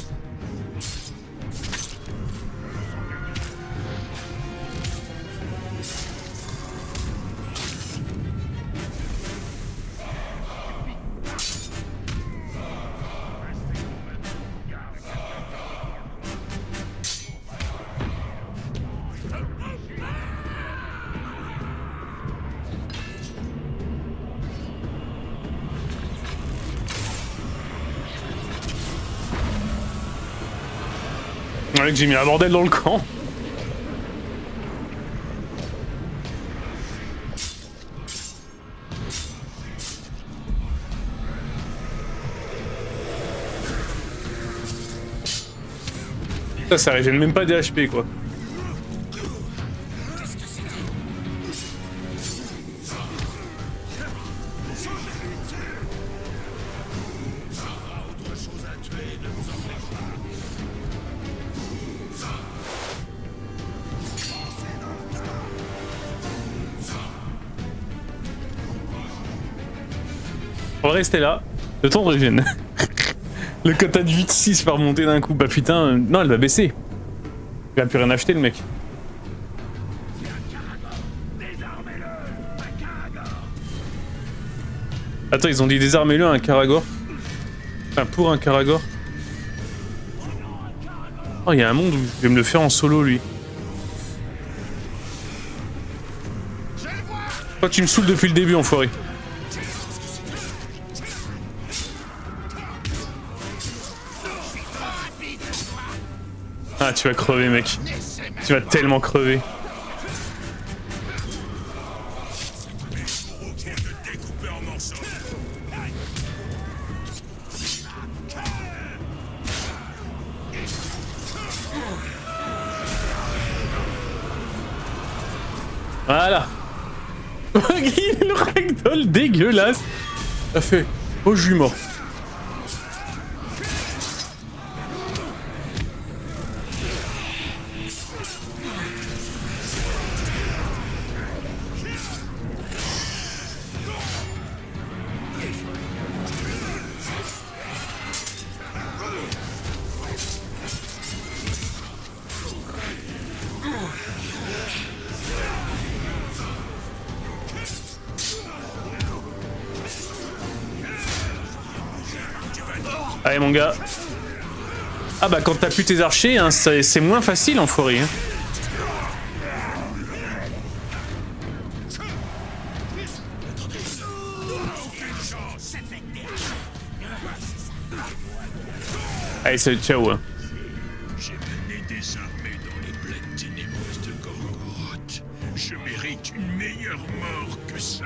Ouais, que j'ai mis un bordel dans le camp. Ça régène même pas des HP, quoi. On va rester là. Le temps de régène. Le quota de 8-6 va remonter d'un coup. Bah putain, non, elle va baisser. Il va plus rien acheter, le mec. Attends, ils ont dit désarmez-le à un Karagor. Enfin, pour un Karagor. Oh, il y a un monde où je vais me le faire en solo, lui. Toi, tu me saoules depuis le début, enfoiré. Ah, tu vas crever, mec. Tu vas tellement crever. Voilà. Le ragdoll dégueulasse. Ça fait... Oh, je suis mort. Allez mon gars. Ah bah quand t'as plus tes archers, hein, c'est moins facile enfoiré. Hein. Allez salut, ciao. Hein. ça.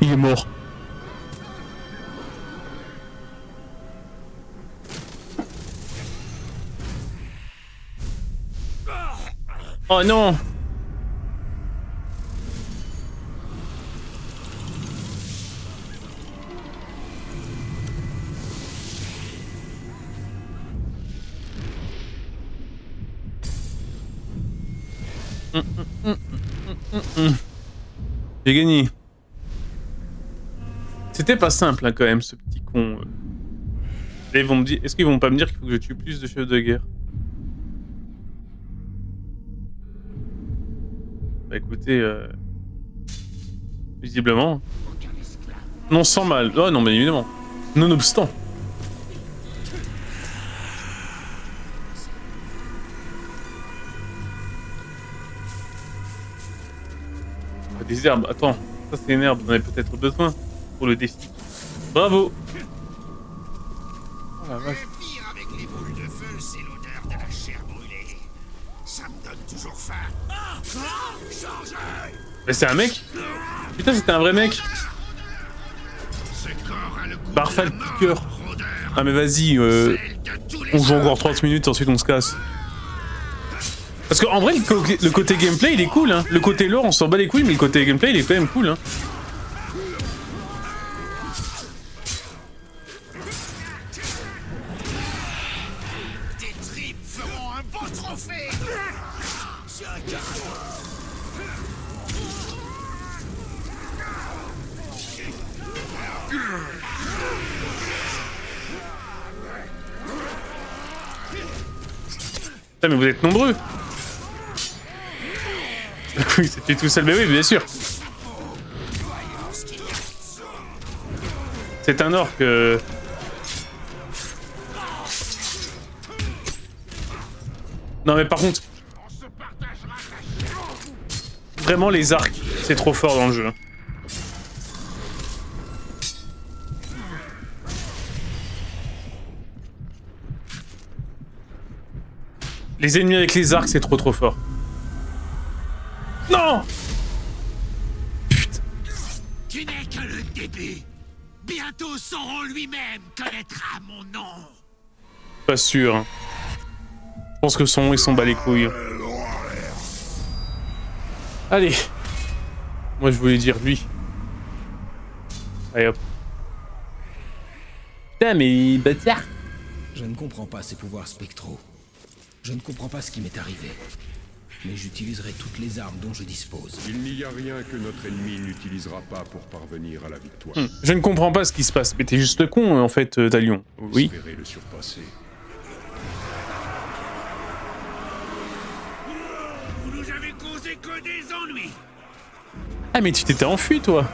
Il est mort. Oh non! J'ai gagné. C'était pas simple hein, quand même ce petit con. Et ils vont me dire, est-ce qu'ils vont pas me dire qu'il faut que je tue plus de chefs de guerre? Bah écoutez, visiblement. Non sans mal. Oh non mais évidemment. Nonobstant. Ah, des herbes, attends. Ça c'est une herbe, on en avait peut-être besoin pour le défi. Bravo. Oh la vache. Le pire avec les boules de feu, c'est l'odeur de la chair brûlée. Ça me donne toujours faim. Changez! Mais c'est un mec? Putain c'était un vrai mec. Ce corps a le goût Parfait de le la mort, piqueur. rôdeur. Ah mais vas-y, Celle de tous les on joue encore hommes. 30 minutes, ensuite on se casse. Parce qu'en vrai, le côté gameplay, il est cool, hein. Le côté lore, on s'en bat les couilles, mais le côté gameplay, il est quand même cool, hein. Tes tripes feront un beau trophée. Putain, mais vous êtes nombreux. Oui, c'était tout seul, mais oui, bien sûr. C'est un orc. Non, mais par contre, vraiment les arcs, c'est trop fort dans le jeu. Les ennemis avec les arcs, c'est trop fort. Non! Putain. Tu n'es que le début. Bientôt Sauron lui-même connaîtra mon nom. Pas sûr. Hein. Je pense que son, ils s'en bat les couilles. Allez. Moi, je voulais dire lui. Allez hop. Putain, mais bâtard. Je ne comprends pas ces pouvoirs spectraux. Je ne comprends pas ce qui m'est arrivé. Mais j'utiliserai toutes les armes dont je dispose. Il n'y a rien que notre ennemi n'utilisera pas pour parvenir à la victoire. Je ne comprends pas ce qui se passe. Mais t'es juste con, en fait, Talion. Oui. Espérez le surpasser. Vous nous avez causé que des ennuis. Ah, mais tu t'étais enfui, toi.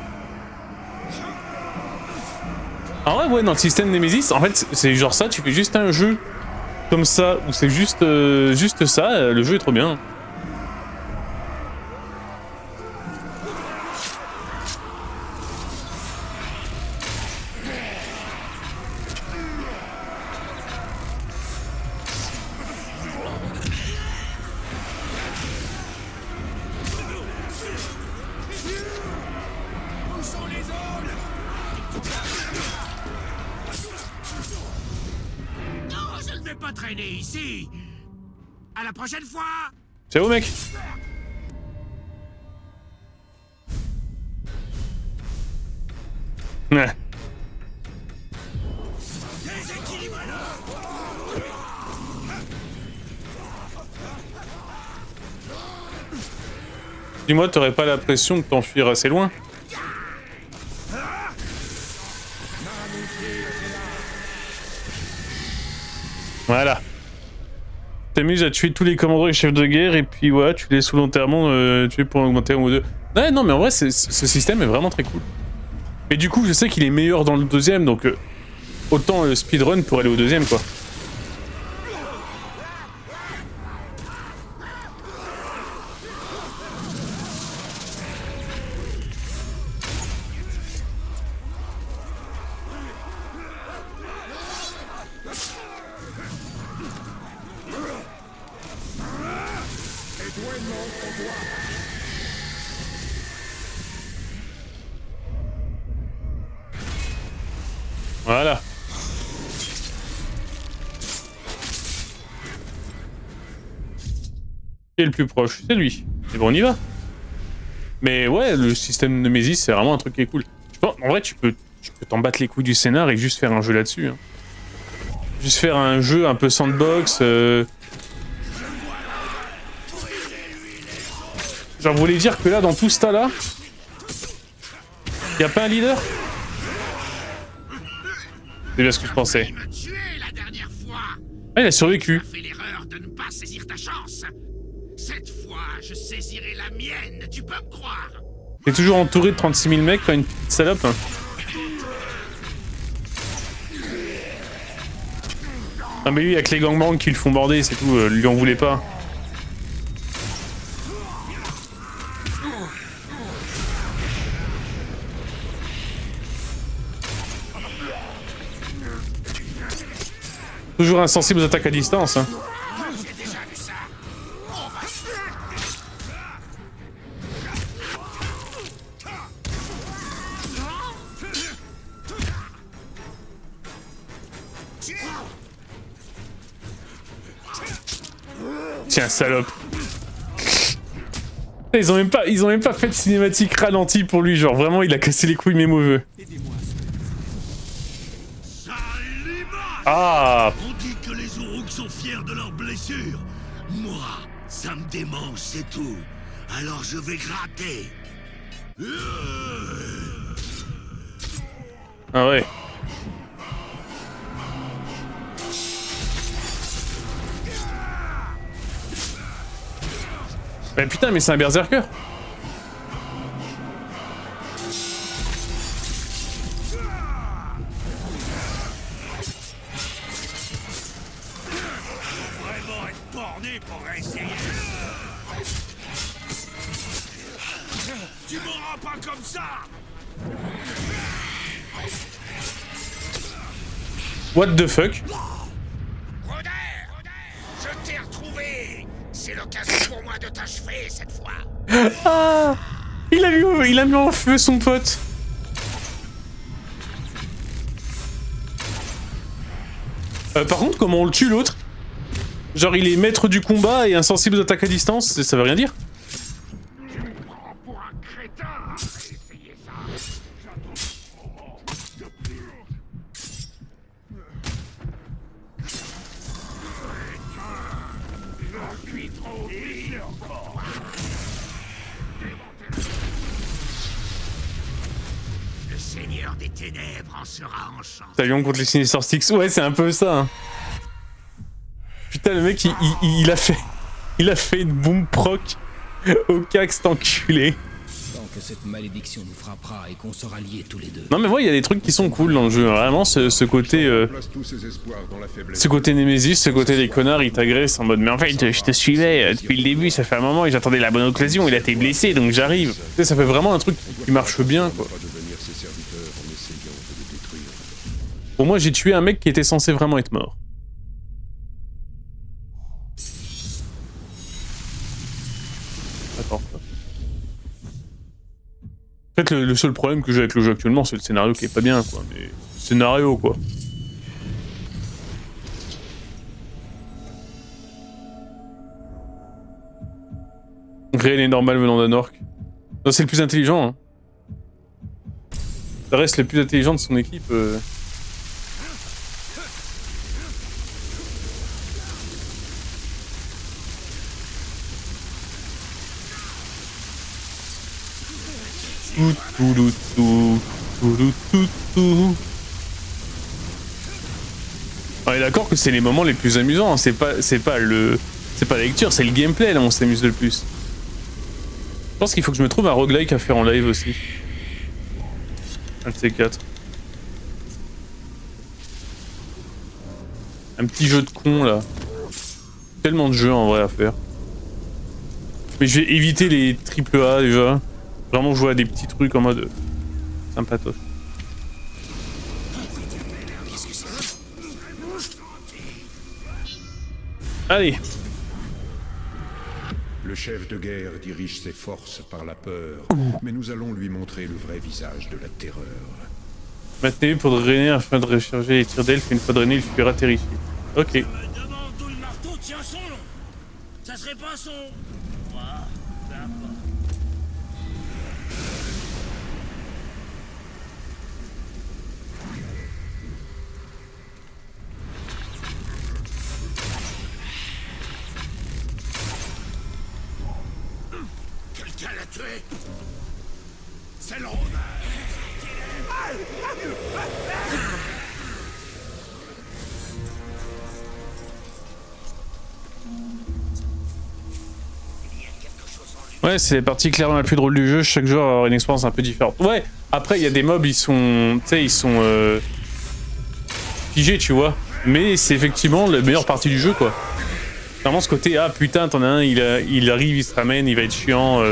En vrai, ouais, dans le système Nemesis, en fait, c'est genre ça, tu fais juste un jeu comme ça, où c'est juste ça, le jeu est trop bien. Non, je ne vais pas traîner ici. À la prochaine fois. Ciao, mec. Ouais. Dis-moi, t'aurais pas l'impression de t'enfuir assez loin? Voilà. T'amuses à tuer tous les commandants et chefs de guerre et puis voilà, tu les volontairement tuer pour en augmenter un ou deux. Ouais, non, mais en vrai, ce système est vraiment très cool. Mais du coup, je sais qu'il est meilleur dans le deuxième, donc autant speedrun pour aller au deuxième, quoi. Voilà. Qui est le plus proche? C'est lui. Et bon, on y va. Mais ouais, le système de Nemesis, c'est vraiment un truc qui est cool. Je pense, en vrai, tu peux t'en battre les couilles du scénar et juste faire un jeu là-dessus. Hein. Juste faire un jeu un peu sandbox. Genre, vous voulez dire que là, dans tout ce tas-là, y a pas un leader? C'est bien ce que je pensais. Il m'a tué la dernière fois. Ah, il a survécu. Tu as fait l'erreur de ne pas saisir ta chance. Cette fois, je saisirai la mienne, tu peux me croire. T'es toujours entouré de 36 000 mecs, toi, une petite salope. Hein. Non mais lui, avec les gangbangs qui le font border, c'est tout, lui en voulait pas. Toujours insensible aux attaques à distance. Hein. Tiens, salope. Ils ont même pas fait de cinématique ralenti pour lui, genre vraiment il a cassé les couilles mes mauvais. Ah. On dit que les Uruks sont fiers de leurs blessures. Moi, ça me démange, c'est tout. Alors je vais gratter. Ah ouais. Mais putain, mais c'est un berserker. Vraiment être borné pour essayer. Tu m'auras pas comme ça. What the fuck? Roder, je t'ai retrouvé. C'est l'occasion pour moi de t'achever cette fois. Ah, il a mis en feu son pote. Par contre, comment on le tue l'autre? Genre il est maître du combat et insensible aux attaques à distance, ça veut rien dire? Tu me prends pour un crétin. Essayez ça. Le Seigneur des Ténèbres en sera enchanté. Talion contre les Sinister Six, ouais c'est un peu ça. Hein. Putain le mec il a fait une bombe proc au cax cet enculé. Tant que cette malédiction nous frappera et qu'on sera liés tous les deux. Non mais ouais il y a des trucs qui sont cool dans le jeu, vraiment ce côté ce côté Nemesis, ce côté des connards ils t'agressent en mode mais en fait je te suivais depuis le début, ça fait un moment et j'attendais la bonne occasion, il a été blessé donc j'arrive. Tu sais ça fait vraiment un truc qui marche bien quoi. Pour moi j'ai tué un mec qui était censé vraiment être mort. Attends. En fait, le seul problème que j'ai avec le jeu actuellement, c'est le scénario qui est pas bien, quoi. Mais scénario, quoi. Réel et normal venant d'un orc. Non, c'est le plus intelligent. Hein. Ça reste le plus intelligent de son équipe. On est d'accord que c'est les moments les plus amusants, hein. C'est pas la lecture, c'est le gameplay là où on s'amuse le plus. Je pense qu'il faut que je me trouve un roguelike à faire en live aussi. Un de ces quatre. Un petit jeu de con là. Tellement de jeux en vrai à faire. Mais je vais éviter les AAA déjà. Vraiment jouer à des petits trucs en mode sympatoche. Allez. Le chef de guerre dirige ses forces par la peur, mais nous allons lui montrer le vrai visage de la terreur. Maintenez-le pour drainer afin de recharger les tirs d'elfe. Une fois drainé, il fuira terrifié. Ok. Je me demande d'où le marteau tient son nom. Ça serait pas son... Ah, peu importe. Quelqu'un l'a tué. C'est le rôdeur. Ouais, c'est la partie clairement la plus drôle du jeu. Chaque joueur va avoir une expérience un peu différente. Ouais, après, il y a des mobs, ils sont... Tu sais, ils sont... figés, tu vois. Mais c'est effectivement la meilleure partie du jeu, quoi. Vraiment ce côté, ah putain, t'en as un, il arrive, il se ramène, il va être chiant.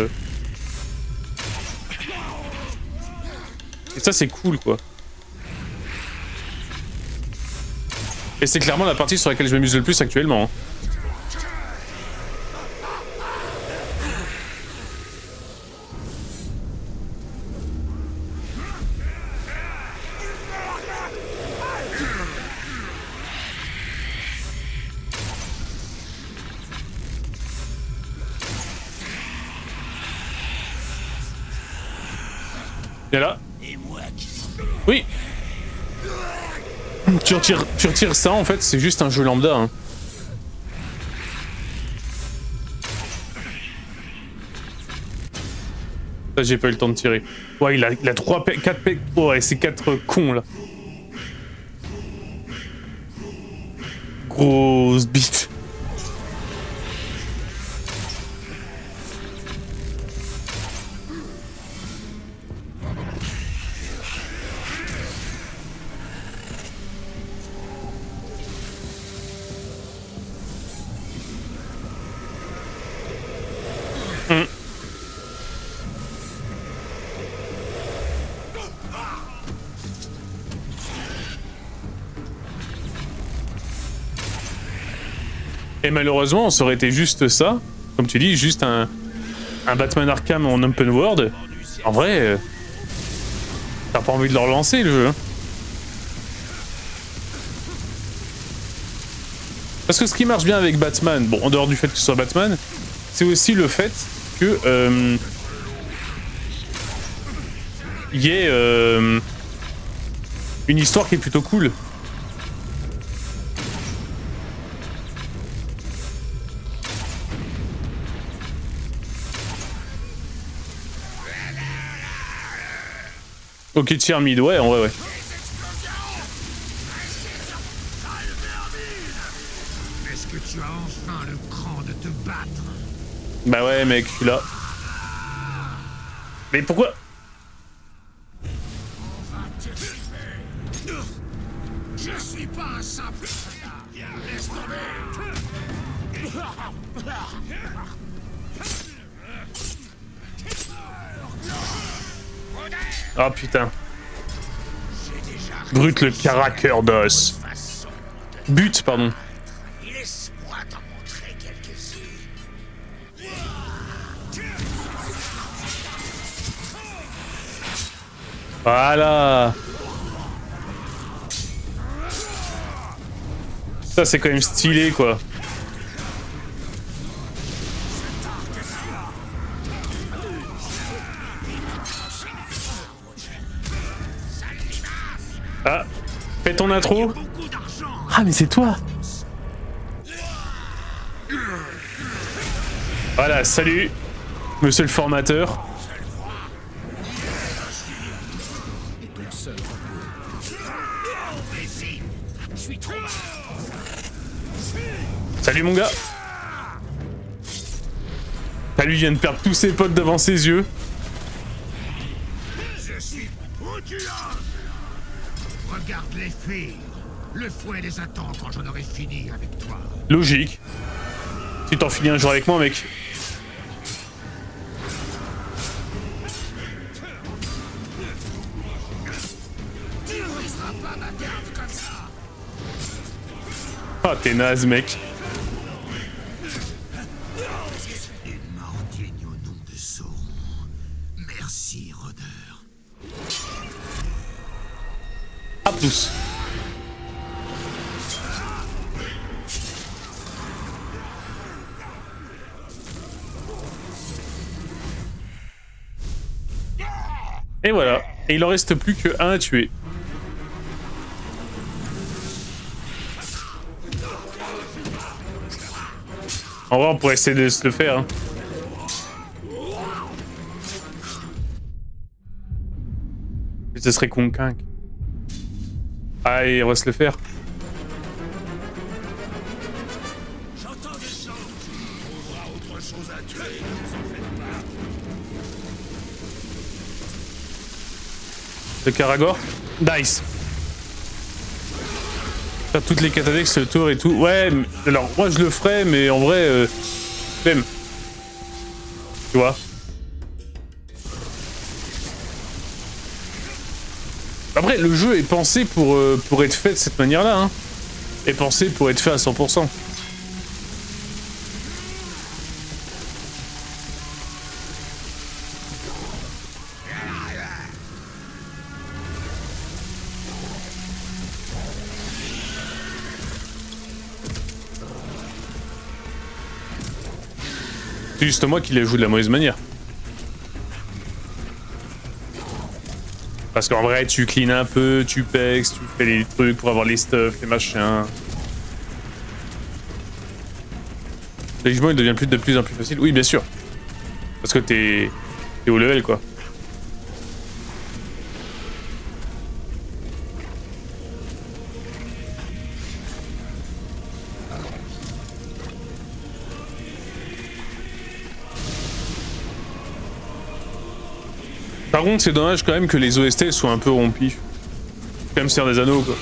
Et ça, c'est cool, quoi. Et c'est clairement la partie sur laquelle je m'amuse le plus actuellement. Hein. Et là. Oui. Tu retires ça en fait, c'est juste un jeu lambda. Hein. Ça j'ai pas eu le temps de tirer. Ouais, il a 4 ouais, c'est 4 cons là. Grosse bite. Et malheureusement, ça aurait été juste ça, comme tu dis, juste un Batman Arkham en open world. En vrai, t'as pas envie de le relancer le jeu. Hein. Parce que ce qui marche bien avec Batman, bon, en dehors du fait que ce soit Batman, c'est aussi le fait que y ait une histoire qui est plutôt cool. Ok, tier mid, ouais, en vrai, ouais. Est-ce que tu as enfin le cran de te battre? Bah ouais, mec, je suis là. Mais pourquoi? Je suis pas un simple... Laisse tomber. Ah putain. Brute le caracker d'os. But, pardon. Laisse-moi t'en montrer quelques-unes. Voilà. Ça c'est quand même stylé quoi. Ah, fais ton intro. Ah mais c'est toi. Voilà, salut, monsieur le formateur. Salut mon gars. Ah, lui vient de perdre tous ses potes devant ses yeux. Je suis... Où tu as... Regarde les filles. Le fouet les attend quand j'en aurai fini avec toi. Logique. Tu t'en finis un jour avec moi, mec. Tu ne briseras pas ma garde comme ça. Ah, t'es naze, mec. Une Merci, rôdeur. À plus. Et voilà. Et il en reste plus que un à tuer. En vrai, on pourrait essayer de se le faire. Hein. Ce serait conquinque. Allez, on va se le faire. J'entends des gens. Tu trouveras autre chose à tuer, ne vous en faites pas. Le Karagor. Dice. Faire toutes les catadex le tour et tout. Ouais, alors moi je le ferais, mais en vrai, même. Tu vois. Après, le jeu est pensé pour être fait de cette manière-là. Hein. Est pensé pour être fait à 100%. C'est juste moi qui les joue de la mauvaise manière. Parce qu'en vrai, tu clean un peu, tu pex, tu fais les trucs pour avoir les stuffs, les machins. Logiquement, il devient de plus en plus facile. Oui, bien sûr. Parce que t'es au level, quoi. Par contre, c'est dommage quand même que les OST soient un peu rompis. Comme Seigneur des Anneaux, quoi.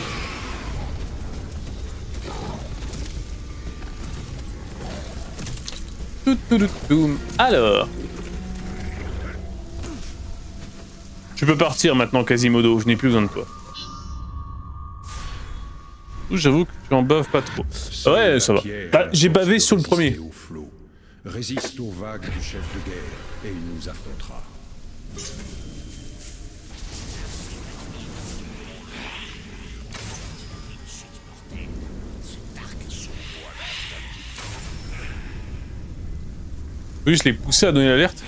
Alors. Tu peux partir maintenant, Quasimodo, je n'ai plus besoin de toi. J'avoue que tu en baves pas trop. Ouais, ça va. Bah, j'ai bavé sur le premier. Résiste aux vagues du chef de guerre et il nous affrontera. Oui, je l'ai poussé à donner l'alerte.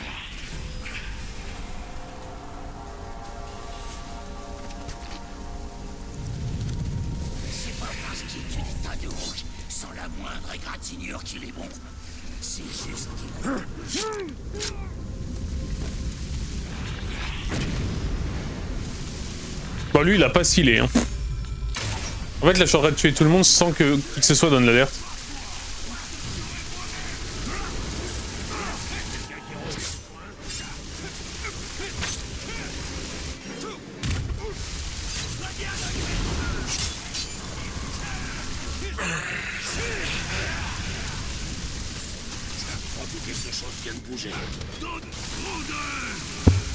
C'est pas parce qu'il tue des tas de rouges sans la moindre égratignure qu'il est bon. C'est juste qu'il a... Bon, lui, il a pas scellé, hein. En fait, là, je suis en train de tuer tout le monde sans que qui que ce soit donne l'alerte. Quelque chose vient de bouger.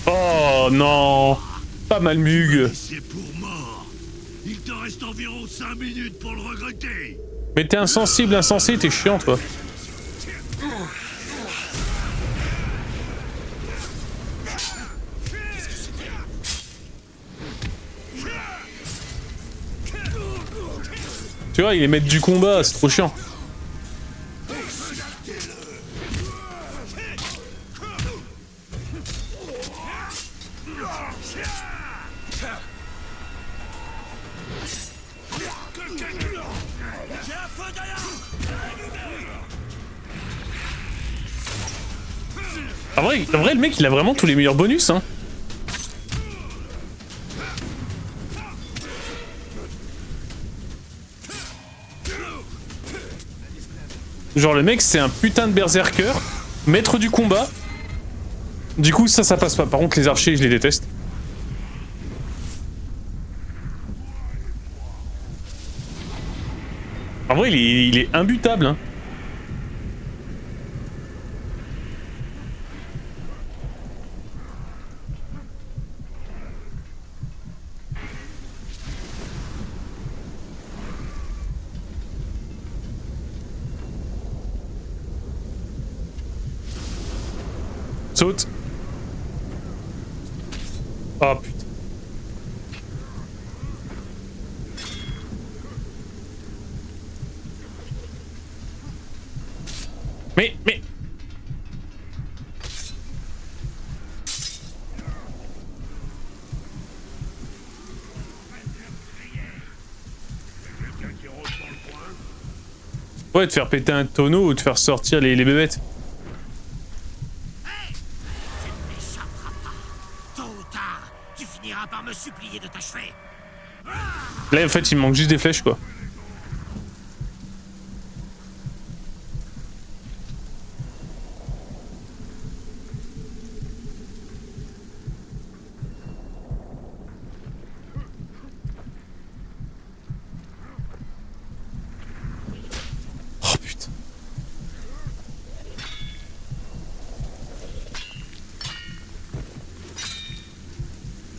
Oh non, pas mal Mug. C'est pour mort. Il te reste environ 5 minutes pour le regretter. Mais t'es insensible, insensé, t'es chiant, toi. Tu vois, il est maître du combat, c'est trop chiant. En vrai, le mec, il a vraiment tous les meilleurs bonus, hein. Genre, le mec, c'est un putain de berserker, maître du combat. Du coup, ça passe pas. Par contre, les archers, je les déteste. En vrai, il est imbutable, hein. Saute. Oh putain. Mais... Ouais, te faire péter un tonneau ou te faire sortir les bébêtes. Tôt ou tard, tu finiras par me supplier de t'achever. Là, en fait, il me manque juste des flèches, quoi. Oh putain.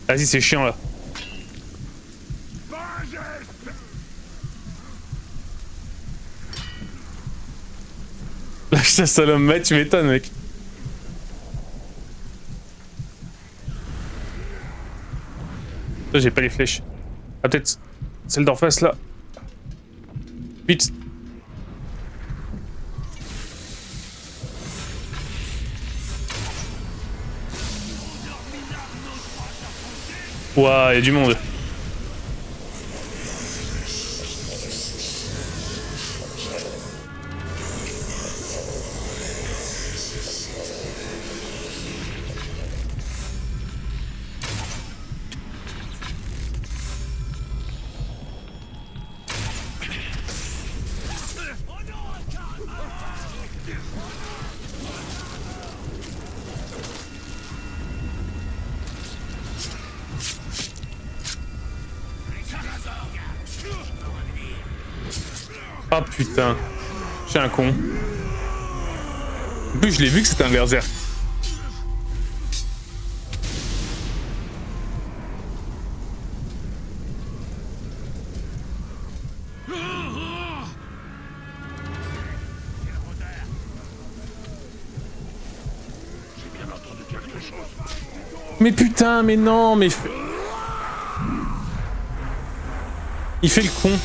Vas-y, c'est chiant là. Lâche ta salomette, tu m'étonnes, mec. Là, j'ai pas les flèches. Ah, peut-être celle d'en face là. Vite. Ouah, y'a du monde. Ah putain, je suis un con. En plus, je l'ai vu que c'était un berserk. Mais putain, mais non, mais... Il fait le con.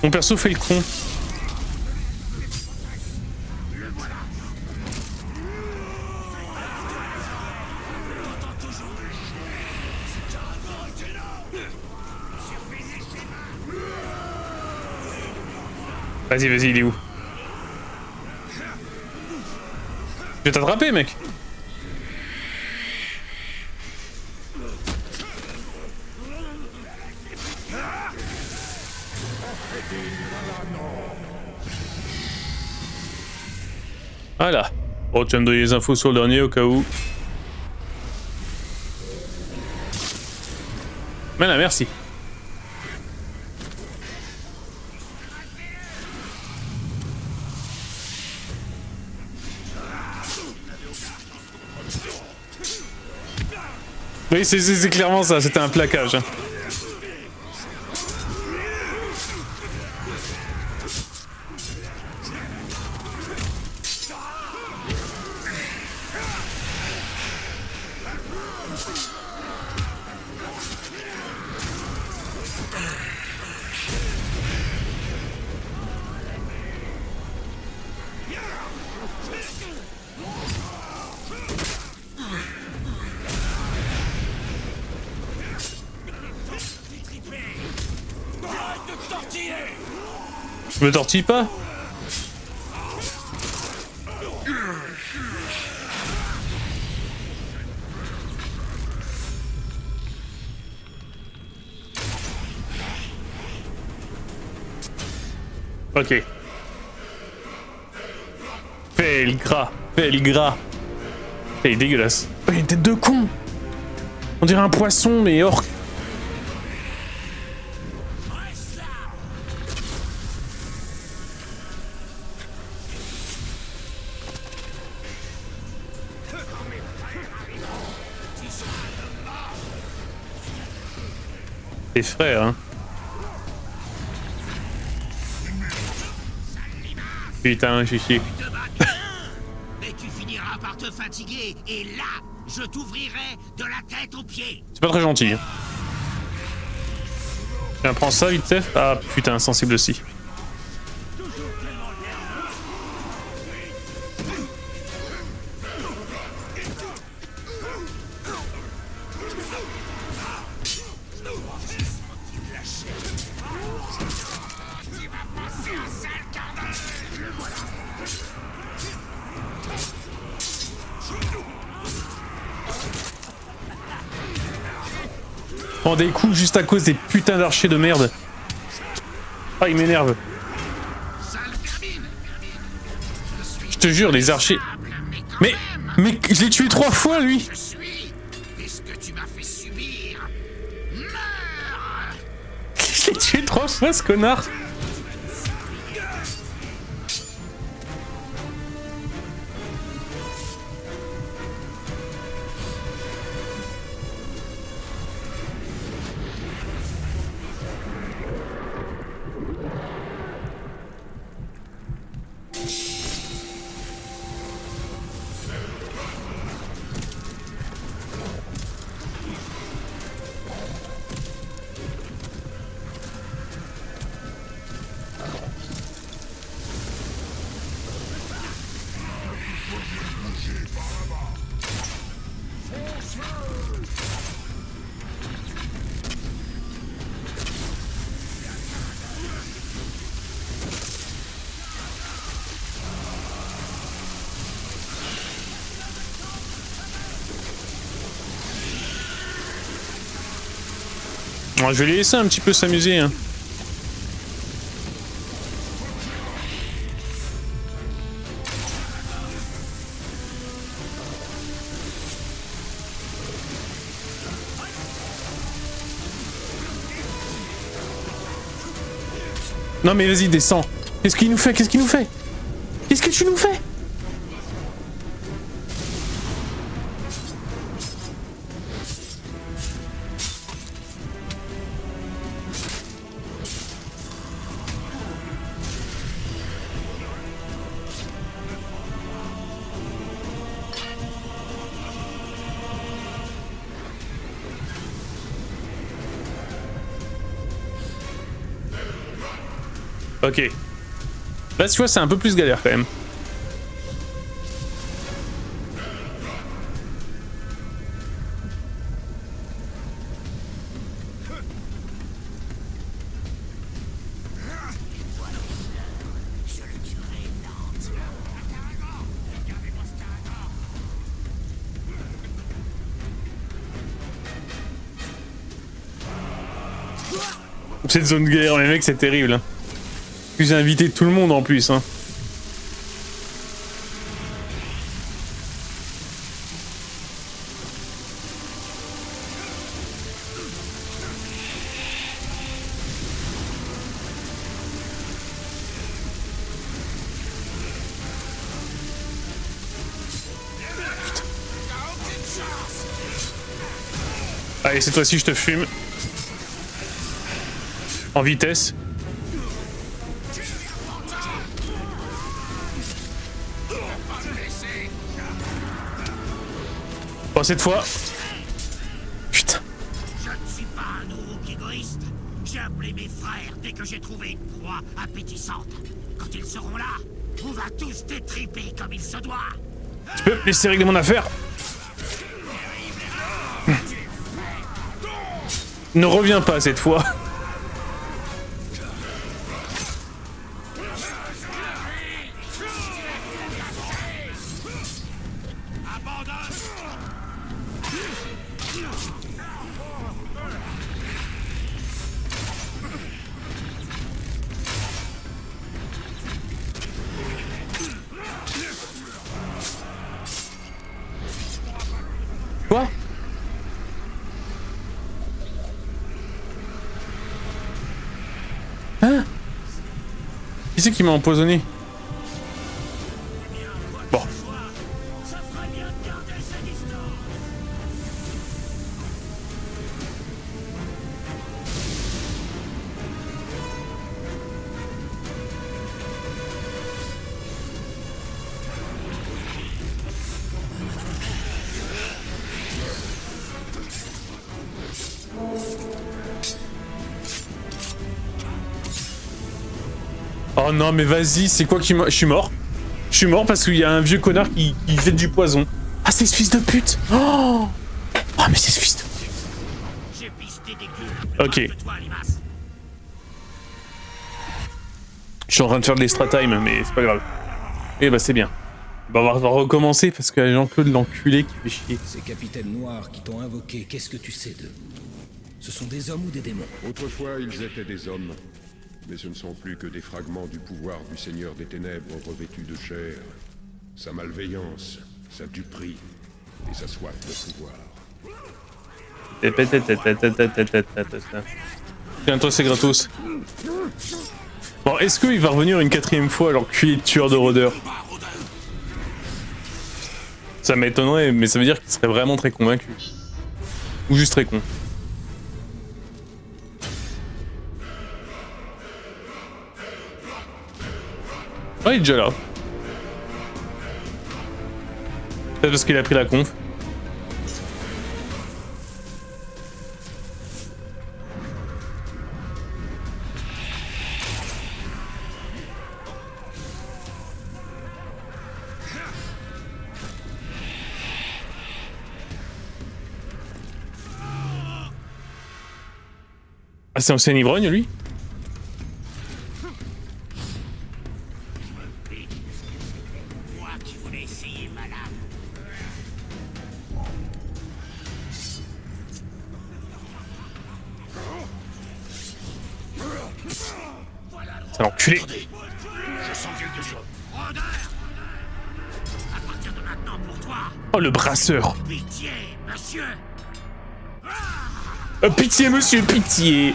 Mon perso fait le con. Vas-y, vas-y, il est où? Je vais t'attraper, mec. Voilà. Oh, tu vas me donner les infos sur le dernier au cas où. Mais là, merci. Oui, c'est clairement ça, c'était un plaquage. Hein. Je me tortille pas? Ok. Fais le gras, fais le gras. Il est dégueulasse. Oh, il a une tête de con. On dirait un poisson, mais orc. Tes frères, hein. Putain, chichi. Mais tu finiras par te fatiguer, et là, je t'ouvrirai de la tête aux pieds. C'est pas très gentil. Hein. Tiens, prends ça vite fait. Ah putain, insensible aussi. Prends des coups juste à cause des putains d'archers de merde. Ah, il m'énerve. Je te jure, les archers... Mais je l'ai tué 3 fois, lui. Je suis, et ce que tu m'as fait subir, meurs. Je l'ai tué 3 fois, ce connard. Bon, je vais les laisser un petit peu s'amuser. Hein. Non mais vas-y, descends. Qu'est-ce qu'il nous fait? Qu'est-ce qu'il nous fait? Qu'est-ce que tu nous fais? Ok. Là, tu vois, c'est un peu plus galère quand même. Cette zone de guerre, mais mec, c'est terrible. Hein. J'ai invité tout le monde en plus. Hein. Allez, cette fois-ci, je te fume. En vitesse. Bon, cette fois... Putain. Je ne suis pas un ouruk égoïste. J'ai appelé mes frères dès que j'ai trouvé une proie appétissante. Quand ils seront là, on va tous détriper comme il se doit. Tu peux me laisser régler mon affaire? Ne reviens pas cette fois. Quoi? Hein? Qui c'est qui m'a empoisonné? Bon. Oh non, mais vas-y, c'est quoi qui m'a... Je suis mort. Je suis mort parce qu'il y a un vieux connard qui jette du poison. Ah, c'est ce fils de pute. Oh, oh mais c'est ce fils de pute. J'ai pisté des gueules. Ok. Je suis en train de faire de l'extra time, mais c'est pas grave. Eh bah c'est bien. Bah on va recommencer parce qu'il y a Jean-Claude l'enculé qui fait chier. Ces capitaines noirs qui t'ont invoqué, qu'est-ce que tu sais d'eux? Ce sont des hommes ou des démons? Autrefois, ils étaient des hommes, mais ce ne sont plus que des fragments du pouvoir du Seigneur des Ténèbres revêtus de chair. Sa malveillance, sa duperie et sa soif de pouvoir. Tiens-toi, c'est gratos. Bon, est-ce qu'il va revenir une 4ème fois, l'enculé de tueur de rôdeurs? Ça m'étonnerait, mais ça veut dire qu'il serait vraiment très convaincu. Ou juste très con. Oh, il est déjà là. Peut-être parce qu'il a pris la conf. Ah, c'est ancien ivrogne, lui? Moi qui voulais essayer ma lame. C'est l'enculé. Je sens quelque chose. Rôdeur! À partir de maintenant, pour toi, Oh, le brasseur. pitié, monsieur! Pitié, monsieur, pitié.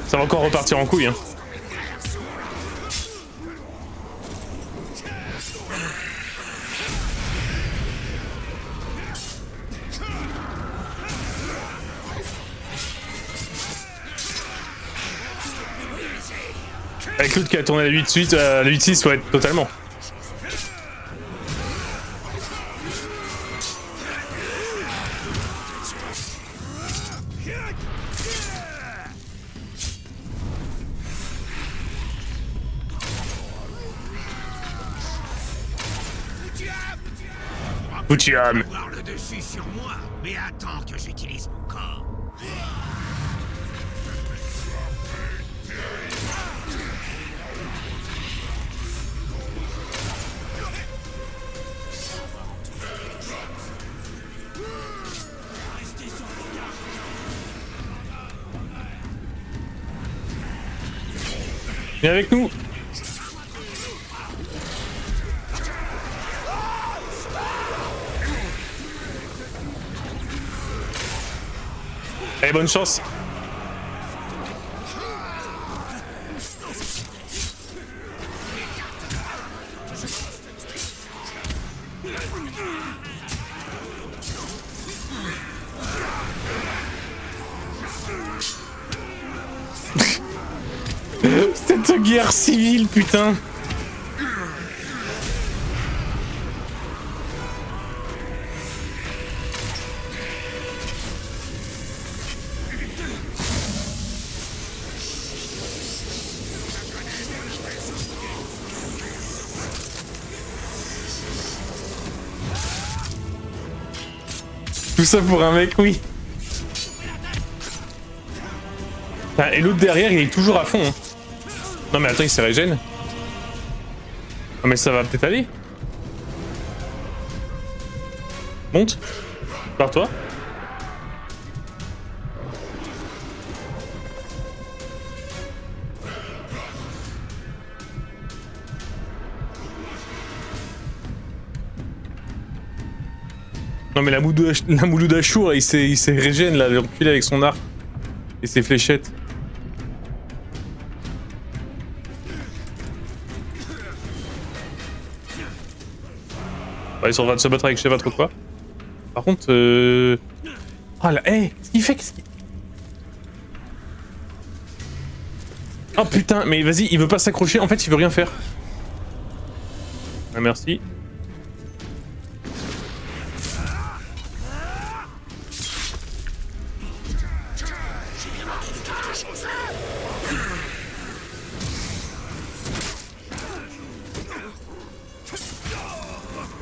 Ça va encore repartir en couille, hein. Avec l'autre qui a tourné la 8-8, la 8-6, ouais, totalement. Boutiam. Avoir le dessus sur moi, mais attends que j'utilise mon corps. Viens avec nous. Allez, bonne chance. Cette guerre civile, putain. Tout ça pour un mec, oui. Ah, et l'autre derrière, il est toujours à fond. Hein. Non mais attends, il se régène. Non mais ça va peut-être aller. Monte. Par toi. Non mais la Mouloud Achour, il s'est régène là, l'enculé avec son arc. Et ses fléchettes. Ils sont en train de se battre avec je sais pas trop quoi. Par contre, oh là, hey, qu'est-ce qu'il fait? Oh putain, mais vas-y, il veut pas s'accrocher, en fait il veut rien faire. Ah, merci.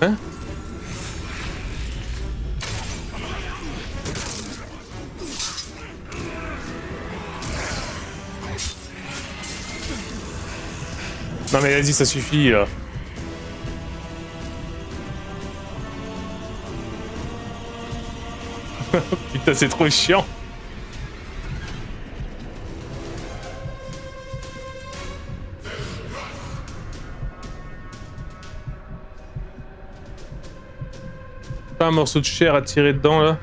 Hein? Non mais vas-y, ça suffit là. Putain, c'est trop chiant. Pas un morceau de chair à tirer dedans là.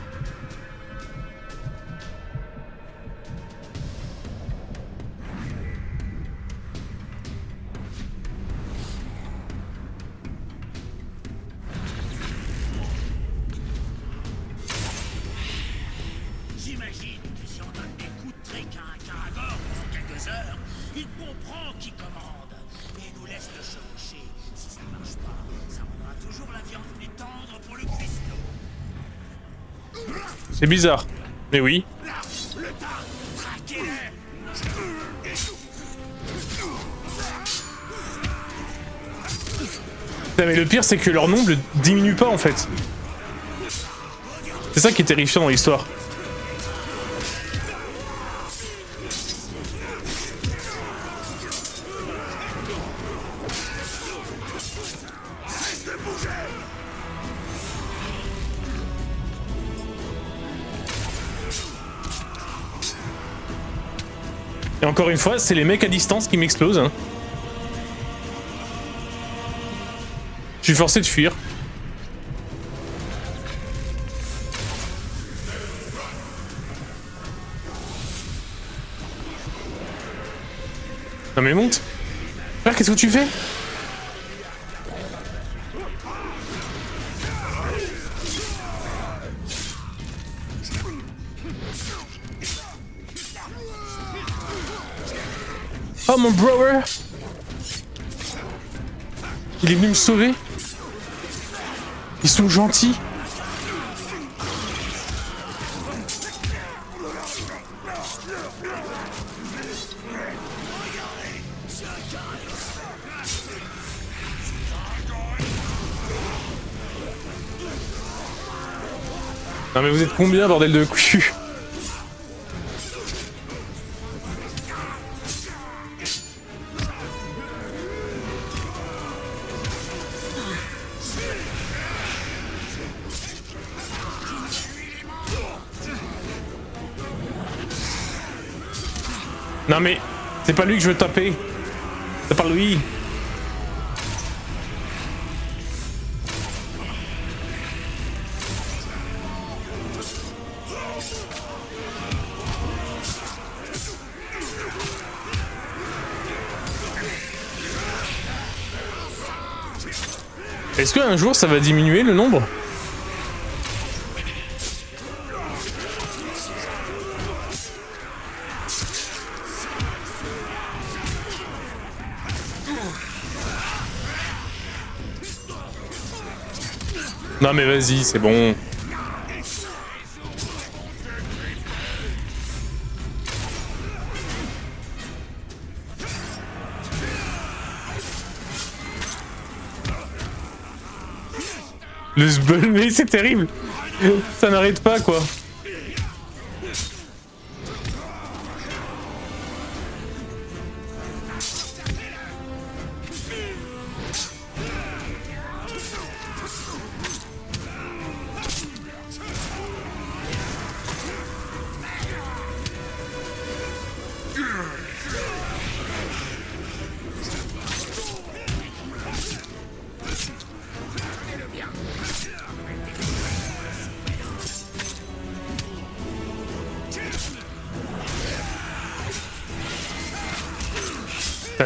J'imagine que si on donne des coups de tréquin à Karagor pendant quelques heures, il comprend qui commande et nous laisse le chevaucher. Si ça marche pas, ça rendra toujours la viande plus tendre pour le cuistot. C'est bizarre. Mais oui. Là, le tas, traquez-les. Putain, mais le pire, c'est que leur nombre diminue pas en fait. C'est ça qui est terrifiant dans l'histoire. Et encore une fois, c'est les mecs à distance qui m'explosent. Hein. Je suis forcé de fuir. Non mais monte. Frère, qu'est-ce que tu fais? Oh mon brother! Il est venu me sauver? Ils sont gentils. Non mais vous êtes combien, bordel de cul? Non mais, c'est pas lui que je veux taper. C'est pas lui. Est-ce qu'un jour ça va diminuer le nombre? Non mais vas-y, c'est bon. Le sbulmé, c'est terrible. Ça n'arrête pas quoi.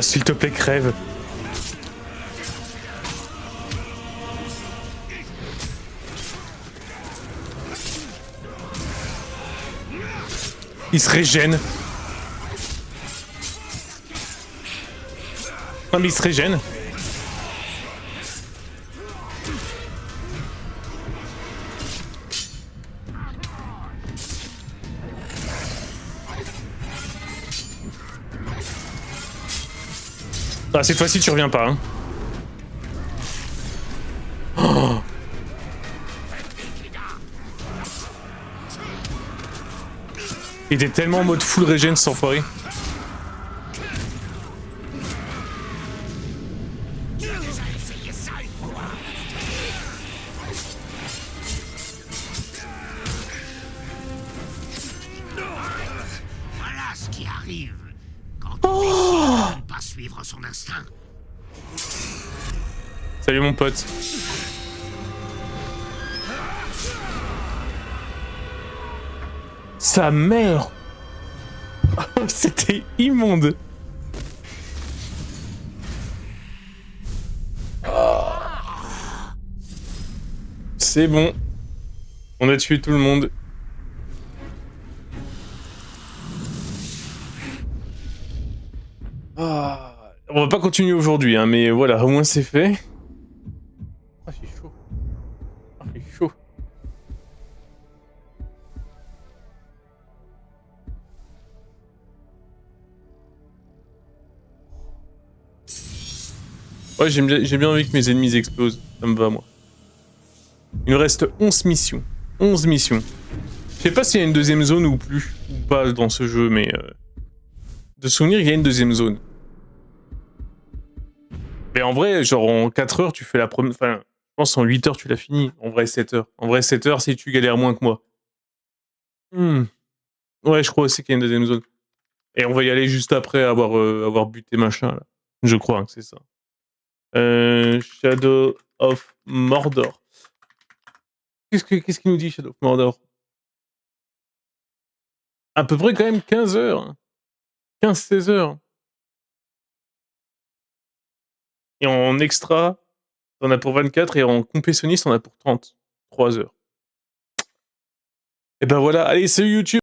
S'il te plaît, crève. Il se régène. Non mais il se régène. Ah, cette fois-ci tu reviens pas, hein. Oh. Il était tellement en mode full régène sans enfoiré. Voilà ce qui arrive quand on décide de ne pas suivre son instinct. Salut mon pote. Sa mère. C'était immonde. C'est bon. On a tué tout le monde. On va pas continuer aujourd'hui, hein, mais voilà, au moins c'est fait. Ah, c'est chaud. Ah, c'est chaud. Ouais, j'ai bien envie que mes ennemis explosent. Ça me va, moi. Il nous reste 11 missions. 11 missions. Je sais pas s'il y a une deuxième zone ou plus, ou pas dans ce jeu, mais... De souvenir, il y a une deuxième zone. Mais en vrai, genre en 4 heures, tu fais la première... Enfin, je pense en 8 heures, tu l'as fini. En vrai, 7 heures. En vrai, 7 heures si tu galères moins que moi. Ouais, je crois aussi qu'il y a une deuxième zone. Et on va y aller juste après avoir buté machin, là. Je crois hein, que c'est ça. Shadow of Mordor. Qu'est-ce qu'il nous dit, Shadow of Mordor? À peu près quand même 15 heures. 15-16 heures. Et en extra, t'en as pour 24 et en complétionniste, t'en as pour 33 heures. Et ben voilà, allez, salut YouTube!